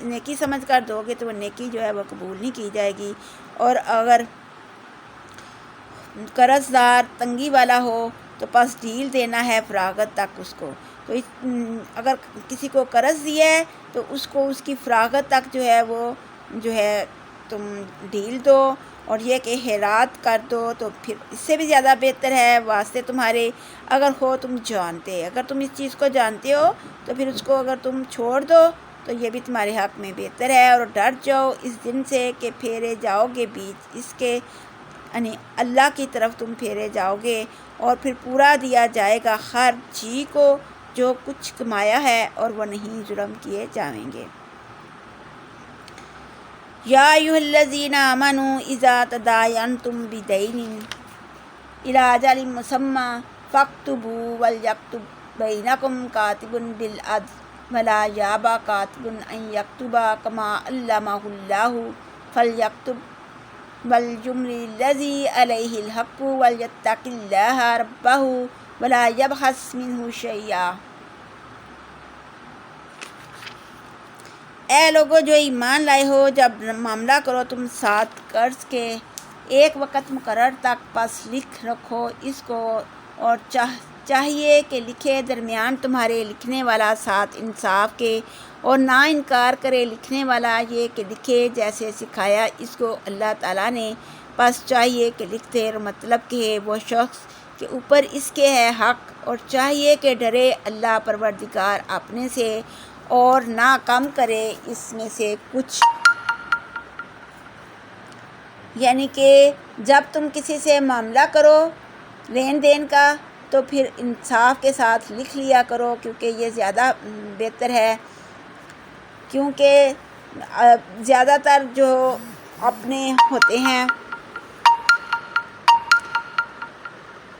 [SPEAKER 1] نیکی سمجھ کر دو گے تو وہ نیکی جو ہے وہ قبول نہیں کی جائے گی۔ اور اگر قرض دار تنگی والا ہو تو پس ڈھیل دینا ہے فراغت تک اس کو، تو اگر کسی کو قرض دیا ہے تو اس کو اس کی فراغت تک جو ہے وہ جو ہے تم ڈھیل دو، اور یہ کہ خیرات کر دو تو پھر اس سے بھی زیادہ بہتر ہے واسطے تمہارے، اگر ہو تم جانتے، اگر تم اس چیز کو جانتے ہو تو پھر اس کو اگر تم چھوڑ دو تو یہ بھی تمہارے حق میں بہتر ہے۔ اور ڈر جاؤ اس دن سے کہ پھیرے جاؤ گے بیچ اس کے، یعنی اللہ کی طرف تم پھیرے جاؤ گے، اور پھر پورا دیا جائے گا ہر جی کو جو کچھ کمایا ہے، اور وہ نہیں ظلم کیے جائیں گے۔ یا ایھا الذین آمنوا اذا تداینتم بدین الی اجل مسمی فاکتبوا ولیکتب بینکم کاتب بالعدل ولا یأبی کاتب ان یکتب کما علمہ اللہ فلیکتب ولیملل الذی علیہ الحق ولیتق اللہ ربہ ولا یبخس منہ شیئا۔ اے لوگو جو ایمان لائے ہو، جب معاملہ کرو تم ساتھ قرض کے ایک وقت مقرر تک، پس لکھ رکھو اس کو، اور چاہیے کہ لکھے درمیان تمہارے لکھنے والا ساتھ انصاف کے، اور نہ انکار کرے لکھنے والا یہ کہ لکھے جیسے سکھایا اس کو اللہ تعالیٰ نے، پس چاہیے کہ لکھتے اور مطلب کہ وہ شخص کے اوپر اس کے ہے حق، اور چاہیے کہ ڈرے اللہ پروردگار اپنے سے اور نہ کم کرے اس میں سے کچھ۔ یعنی کہ جب تم کسی سے معاملہ کرو لین دین کا تو پھر انصاف کے ساتھ لکھ لیا کرو، کیونکہ یہ زیادہ بہتر ہے کیونکہ زیادہ تر جو اپنے ہوتے ہیں،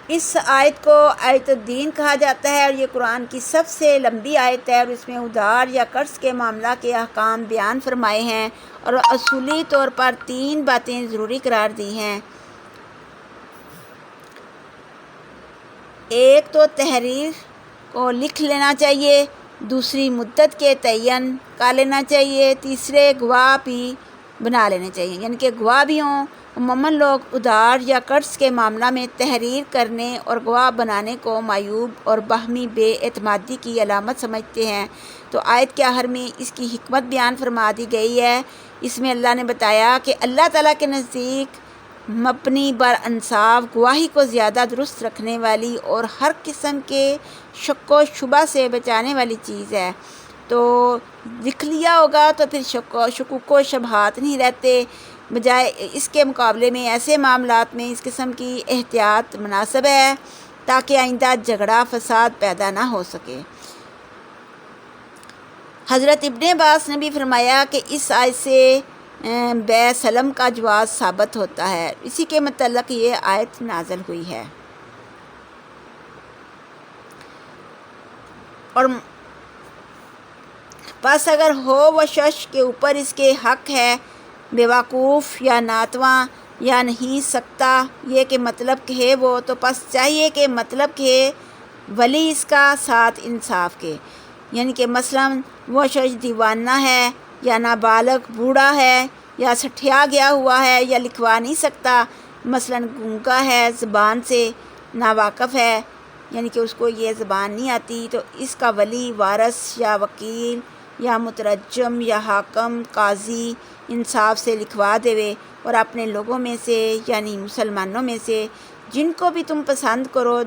[SPEAKER 1] اس آیت کو آیت الدین کہا جاتا ہے، اور یہ قرآن کی سب سے لمبی آیت ہے، اور اس میں ادھار یا قرض کے معاملہ کے احکام بیان فرمائے ہیں، اور اصولی طور پر 3 باتیں ضروری قرار دی ہیں۔ ایک تو تحریر کو لکھ لینا چاہیے، دوسری مدت کے تعین کر لینا چاہیے، تیسرے گواہ بھی بنا لینے چاہیے، یعنی کہ گواہ بھی ہوں۔ عموماً لوگ ادھار یا قرض کے معاملہ میں تحریر کرنے اور گواہ بنانے کو معیوب اور باہمی بے اعتمادی کی علامت سمجھتے ہیں، تو آیت کے آخر میں اس کی حکمت بیان فرما دی گئی ہے۔ اس میں اللہ نے بتایا کہ اللہ تعالیٰ کے نزدیک مبنی بر انصاف گواہی کو زیادہ درست رکھنے والی اور ہر قسم کے شک و شبہ سے بچانے والی چیز ہے۔ تو لکھ لیا ہوگا تو پھر شکوک و شبہات نہیں رہتے، بجائے اس کے مقابلے میں ایسے معاملات میں اس قسم کی احتیاط مناسب ہے تاکہ آئندہ جھگڑا فساد پیدا نہ ہو سکے۔ حضرت ابن عباس نے بھی فرمایا کہ اس آیت سے بیع سلم کا جواز ثابت ہوتا ہے، اسی کے متعلق یہ آیت نازل ہوئی ہے۔ اور پس اگر ہو وہ شخص کے اوپر اس کے حق ہے، بیوقوف یا ناتواں یا نہیں سکتا یہ کہ مطلب کہے وہ، تو پس چاہیے کہ مطلب کہے ولی اس کا ساتھ انصاف کے، یعنی کہ مثلاً وہ شخص دیوانہ ہے یا نابالغ بوڑھا ہے یا سٹھیا گیا ہوا ہے یا لکھوا نہیں سکتا، مثلاً گونگا ہے، زبان سے ناواقف ہے، یعنی کہ اس کو یہ زبان نہیں آتی، تو اس کا ولی وارث یا وکیل یا مترجم یا حاکم قاضی انصاف سے لکھوا دے، اور اپنے لوگوں میں سے یعنی مسلمانوں میں سے جن کو بھی تم پسند کرو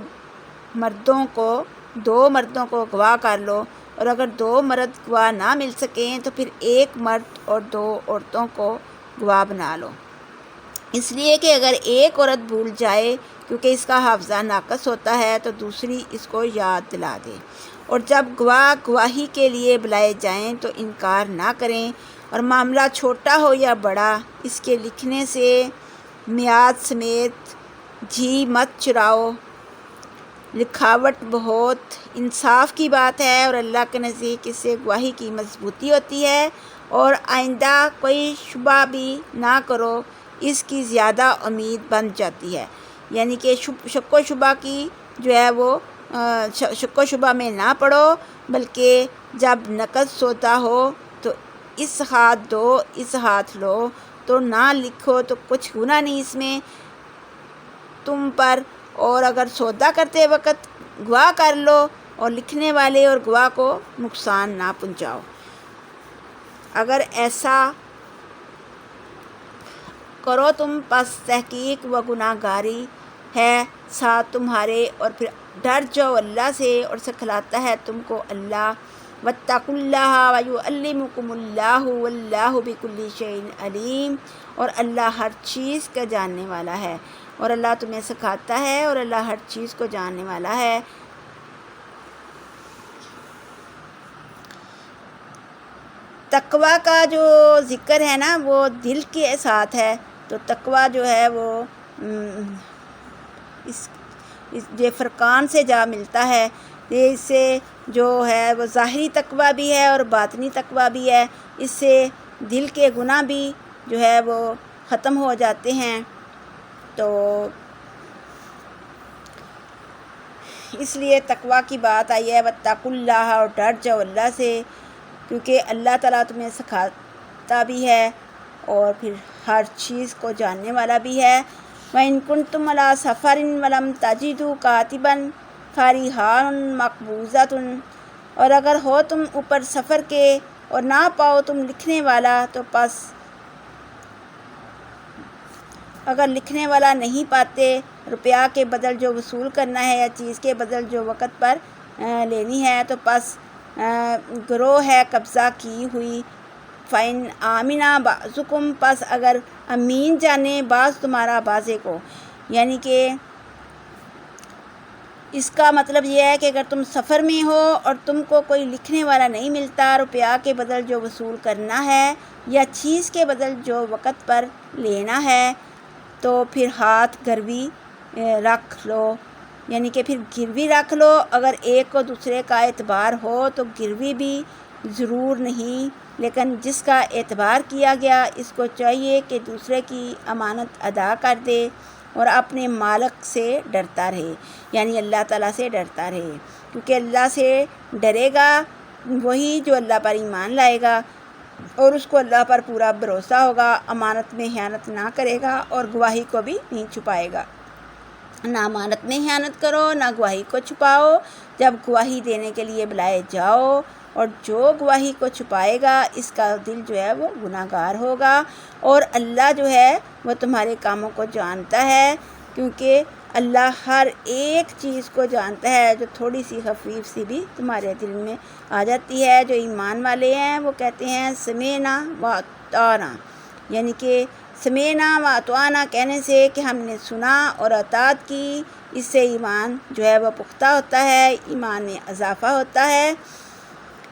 [SPEAKER 1] دو مردوں کو گواہ کر لو، اور اگر 2 مرد گواہ نہ مل سکیں تو پھر 1 مرد اور 2 عورتوں کو گواہ بنا لو، اس لیے کہ اگر ایک عورت بھول جائے کیونکہ اس کا حافظہ ناقص ہوتا ہے تو دوسری اس کو یاد دلا دے، اور جب گواہ گواہی کے لیے بلائے جائیں تو انکار نہ کریں، اور معاملہ چھوٹا ہو یا بڑا اس کے لکھنے سے میعاد سمیت جھی مت چراؤ، لکھاوٹ بہت انصاف کی بات ہے، اور اللہ کے نزدیک اس سے گواہی کی مضبوطی ہوتی ہے، اور آئندہ کوئی شبہ بھی نہ کرو، اس کی زیادہ امید بن جاتی ہے، یعنی کہ شک و شبہ کی جو ہے وہ شک و شبہ میں نہ پڑو، بلکہ جب نقد سودا ہو تو اس ہاتھ دو اس ہاتھ لو، تو نہ لکھو تو کچھ گناہ نہیں اس میں تم پر، اور اگر سودا کرتے وقت گواہ کر لو اور لکھنے والے اور گواہ کو نقصان نہ پہنچاؤ۔ اگر ایسا کرو تم پس تحقیق و گناہ گاری ہے ساتھ تمہارے، اور پھر ڈر جاؤ اللہ سے اور سکھلاتا ہے تم کو اللہ، واتقوا اللہ ویعلمکم اللہ واللہ بکل شیء علیم، اور اللہ ہر چیز کا جاننے والا ہے، اور اللہ تمہیں سکھاتا ہے اور اللہ ہر چیز کو جاننے والا ہے۔ تقویٰ کا جو ذکر ہے نا وہ دل کے ساتھ ہے، تو تقویٰ جو ہے وہ اس یہ فرقان سے جا ملتا ہے، یہ اس سے جو ہے وہ ظاہری تقویٰ بھی ہے اور باطنی تقویٰ بھی ہے، اس سے دل کے گناہ بھی جو ہے وہ ختم ہو جاتے ہیں۔ تو اس لیے تقویٰ کی بات آئی ہے، واتقوا اللہ، اور ڈر جاؤ اللہ سے، کیونکہ اللہ تعالیٰ تمہیں سکھاتا بھی ہے اور پھر ہر چیز کو جاننے والا بھی ہے۔ وَإِن كُنتُمْ عَلَىٰ سَفَرٍ وَلَمْ تَجِدُوا كَاتِبًا فَرِهَانٌ مَّقْبُوضَةٌ، اور اگر ہو تم اوپر سفر کے اور نہ پاؤ تم لکھنے والا، تو پس اگر لکھنے والا نہیں پاتے، روپیہ کے بدل جو وصول کرنا ہے یا چیز کے بدل جو وقت پر لینی ہے، تو پس گروہ ہے قبضہ کی ہوئی، فَإِنْ آمِنَ بَعْضُكُمْ، پس اگر امین جانے بعض تمہارا بعضے کو، یعنی کہ اس کا مطلب یہ ہے کہ اگر تم سفر میں ہو اور تم کو کوئی لکھنے والا نہیں ملتا، روپیہ کے بدل جو وصول کرنا ہے یا چیز کے بدل جو وقت پر لینا ہے، تو پھر ہاتھ گروی رکھ لو، یعنی کہ پھر گروی رکھ لو۔ اگر ایک کو دوسرے کا اعتبار ہو تو گروی بھی ضرور نہیں، لیکن جس کا اعتبار کیا گیا اس کو چاہیے کہ دوسرے کی امانت ادا کر دے اور اپنے مالک سے ڈرتا رہے، یعنی اللہ تعالیٰ سے ڈرتا رہے، کیونکہ اللہ سے ڈرے گا وہی جو اللہ پر ایمان لائے گا اور اس کو اللہ پر پورا بھروسہ ہوگا، امانت میں خیانت نہ کرے گا اور گواہی کو بھی نہیں چھپائے گا۔ نہ امانت میں خیانت کرو، نہ گواہی کو چھپاؤ جب گواہی دینے کے لیے بلائے جاؤ، اور جو گواہی کو چھپائے گا اس کا دل جو ہے وہ گناہ گار ہوگا، اور اللہ جو ہے وہ تمہارے کاموں کو جانتا ہے، کیونکہ اللہ ہر ایک چیز کو جانتا ہے، جو تھوڑی سی خفیف سی بھی تمہارے دل میں آ جاتی ہے۔ جو ایمان والے ہیں وہ کہتے ہیں سمعنا واطعنا، یعنی کہ سمعنا واطعنا کہنے سے کہ ہم نے سنا اور اطاعت کی، اس سے ایمان جو ہے وہ پختہ ہوتا ہے، ایمان میں اضافہ ہوتا ہے۔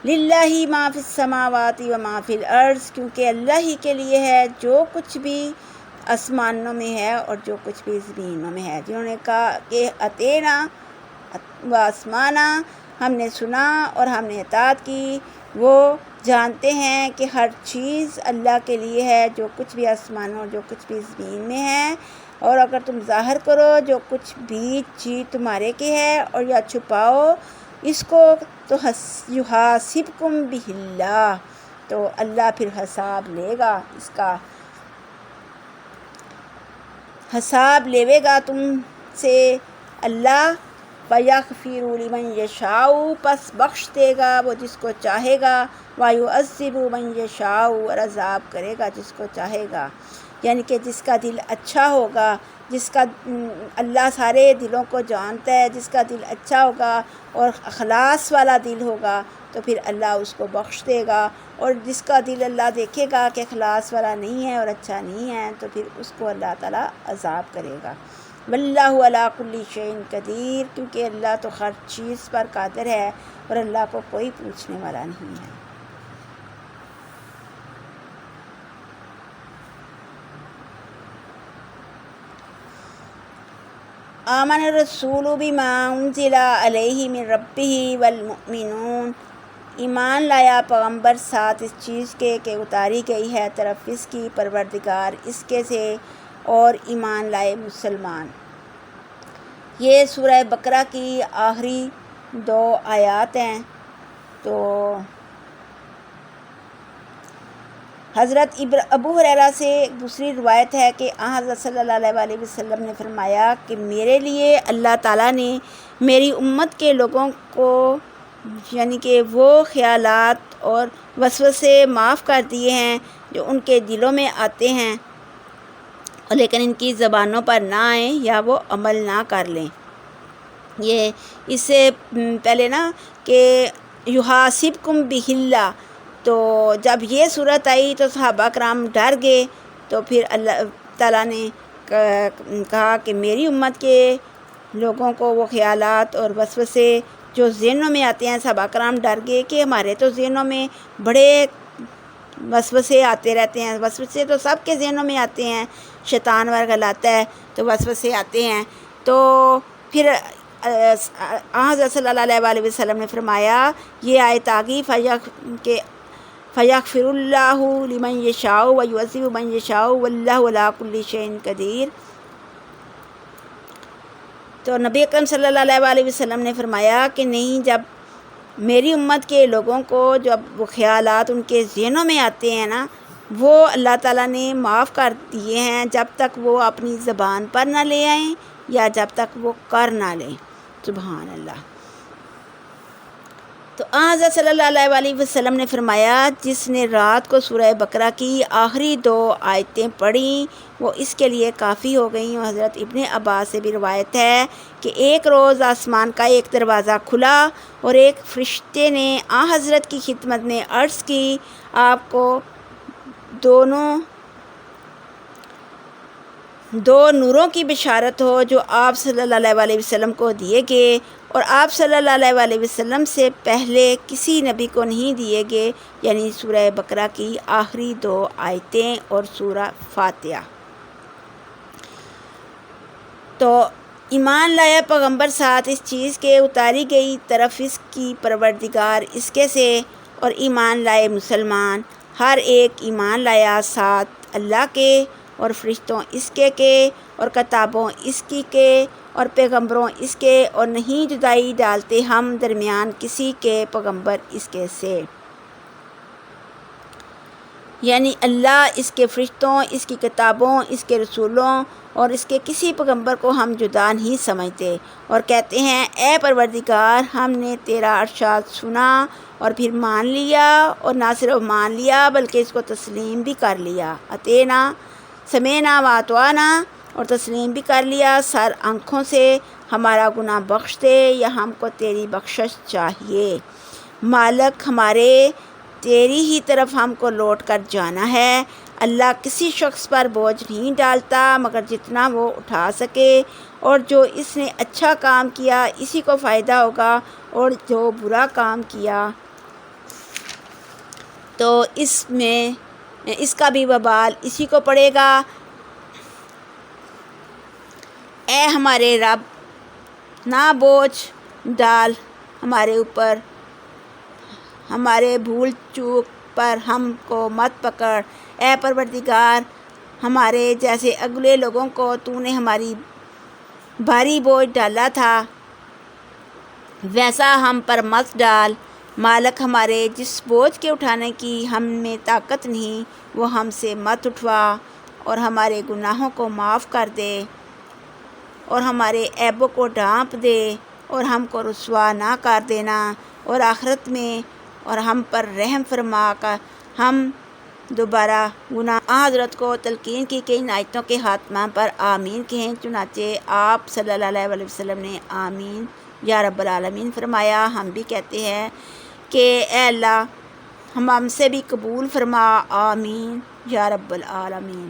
[SPEAKER 1] للہ ما فی السماوات و ما فی الارض، کیونکہ اللہ ہی کے لیے ہے جو کچھ بھی آسمانوں میں ہے اور جو کچھ بھی زمینوں میں ہے۔ جنہوں نے کہا کہ اطعنا و اسمعنا، ہم نے سنا اور ہم نے اطاعت کی، وہ جانتے ہیں کہ ہر چیز اللہ کے لیے ہے، جو کچھ بھی آسمانوں اور جو کچھ بھی زمین میں ہے، اور اگر تم ظاہر کرو جو کچھ بھی چیز تمہارے کے ہے اور یا چھپاؤ اس کو تو یحاسبکم بہ اللہ، تو اللہ پھر حساب لے گا، اس کا حساب لیے گا تم سے اللہ۔ فَيَغْفِرُ لِمَن يَشَاءُ، پس بخش دے گا وہ جس کو چاہے گا، وَيُعَذِّبُ مَن يَشَاءُ، اور عذاب کرے گا جس کو چاہے گا، یعنی کہ جس کا دل اچھا ہوگا، جس کا اللہ سارے دلوں کو جانتا ہے، جس کا دل اچھا ہوگا اور اخلاص والا دل ہوگا تو پھر اللہ اس کو بخش دے گا، اور جس کا دل اللہ دیکھے گا کہ اخلاص والا نہیں ہے اور اچھا نہیں ہے تو پھر اس کو اللہ تعالیٰ عذاب کرے گا۔ واللہ علی کل شیء قدیر، کیونکہ اللہ تو ہر چیز پر قادر ہے اور اللہ کو کوئی پوچھنے والا نہیں ہے۔ آمن الرسول بما انزل علیہ من ربہ والمؤمنون، ایمان لایا پیغمبر ساتھ اس چیز کے کہ اتاری گئی ہے طرف اس کی پروردگار اس کے سے، اور ایمان لائے مسلمان۔ یہ سورہ بقرہ کی آخری 2 آیات ہیں۔ تو حضرت ابو ہریرہ سے ایک دوسری روایت ہے کہ حضرت صلی اللہ علیہ وسلم نے فرمایا کہ میرے لیے اللہ تعالیٰ نے میری امت کے لوگوں کو، یعنی کہ وہ خیالات اور وسوسے معاف کر دیے ہیں جو ان کے دلوں میں آتے ہیں لیکن ان کی زبانوں پر نہ آئیں یا وہ عمل نہ کر لیں۔ یہ اس سے پہلے نا کہ یحاسبکم بہ اللہ، تو جب یہ صورت آئی تو صحابہ کرام ڈر گئے، تو پھر اللہ تعالیٰ نے کہا کہ میری امت کے لوگوں کو وہ خیالات اور وسوسے جو ذہنوں میں آتے ہیں، صحابہ کرام ڈر گئے کہ ہمارے تو ذہنوں میں بڑے وسوسے آتے رہتے ہیں، وسوسے تو سب کے ذہنوں میں آتے ہیں، شیطان ورگا لاتا ہے تو وسوسے آتے ہیں۔ تو پھر حضرت صلی اللہ علیہ وسلم نے فرمایا، یہ آیت آگی فَيَغْفِرُ اللَّهُ لِمَن يَشَاءُ وَيُعَذِّبُ مَن يَشَاءُ وَاللَّهُ عَلَىٰ كُلِّ شَيْءٍ قَدِيرٌ۔ تو نبی اکرم صلی اللہ علیہ وسلم نے فرمایا کہ نہیں، جب میری امت کے لوگوں کو جب وہ خیالات ان کے ذہنوں میں آتے ہیں نا، وہ اللہ تعالیٰ نے معاف کر دیے ہیں جب تک وہ اپنی زبان پر نہ لے آئیں یا جب تک وہ کر نہ لیں۔ سبحان اللہ۔ تو حضرت صلی اللہ علیہ وسلم نے فرمایا، جس نے رات کو سورہ بقرہ کی آخری 2 آیتیں پڑھیں وہ اس کے لیے کافی ہو گئیں۔ اور حضرت ابن عباس سے بھی روایت ہے کہ ایک روز آسمان کا ایک دروازہ کھلا اور ایک فرشتے نے حضرت کی خدمت میں عرض کی، آپ کو دونوں دو نوروں کی بشارت ہو جو آپ صلی اللہ علیہ وسلم کو دیے گئے اور آپ صلی اللہ علیہ وسلم سے پہلے کسی نبی کو نہیں دیے گئے، یعنی سورہ بقرہ کی آخری 2 آیتیں اور سورہ فاتحہ۔ تو ایمان لایا پیغمبر ساتھ اس چیز کے اتاری گئی طرف اس کی پروردگار اس کے سے، اور ایمان لائے مسلمان ہر ایک ایمان لایا ساتھ اللہ کے اور فرشتوں اس کے اور کتابوں اس کی کے اور پیغمبروں اس کے، اور نہیں جدائی ڈالتے ہم درمیان کسی کے پیغمبر اس کے سے، یعنی اللہ اس کے فرشتوں اس کی کتابوں اس کے رسولوں اور اس کے کسی پیغمبر کو ہم جدا نہیں سمجھتے، اور کہتے ہیں اے پروردگار ہم نے تیرا ارشاد سنا اور پھر مان لیا، اور نہ صرف مان لیا بلکہ اس کو تسلیم بھی کر لیا، اتینا سمینا واتوانا، اور تسلیم بھی کر لیا، سر آنکھوں سے ہمارا گناہ بخش دے یا ہم کو تیری بخشش چاہیے، مالک ہمارے تیری ہی طرف ہم کو لوٹ کر جانا ہے، اللہ کسی شخص پر بوجھ نہیں ڈالتا مگر جتنا وہ اٹھا سکے، اور جو اس نے اچھا کام کیا اسی کو فائدہ ہوگا، اور جو برا کام کیا تو اس کا بھی وبال اسی کو پڑے گا۔ اے ہمارے رب نہ بوجھ ڈال ہمارے اوپر، ہمارے بھول چوک پر ہم کو مت پکڑ، اے پروردگار ہمارے جیسے اگلے لوگوں کو تو نے ہماری بھاری بوجھ ڈالا تھا ویسا ہم پر مت ڈال، مالک ہمارے جس بوجھ کے اٹھانے کی ہم میں طاقت نہیں وہ ہم سے مت اٹھوا، اور ہمارے گناہوں کو معاف کر دے اور ہمارے عیبوں کو ڈھانپ دے، اور ہم کو رسوا نہ کر دینا، اور آخرت میں اور ہم پر رحم فرما کر ہم دوبارہ گناہ حضرت کو تلقین کی کہ ان آیتوں کے خاتمہ پر آمین کہیں، چنانچہ آپ صلی اللہ علیہ وسلم نے آمین یا رب العالمین فرمایا۔ ہم بھی کہتے ہیں کہ اے اللہ ہم سے بھی قبول فرما، آمین یا رب العالمین۔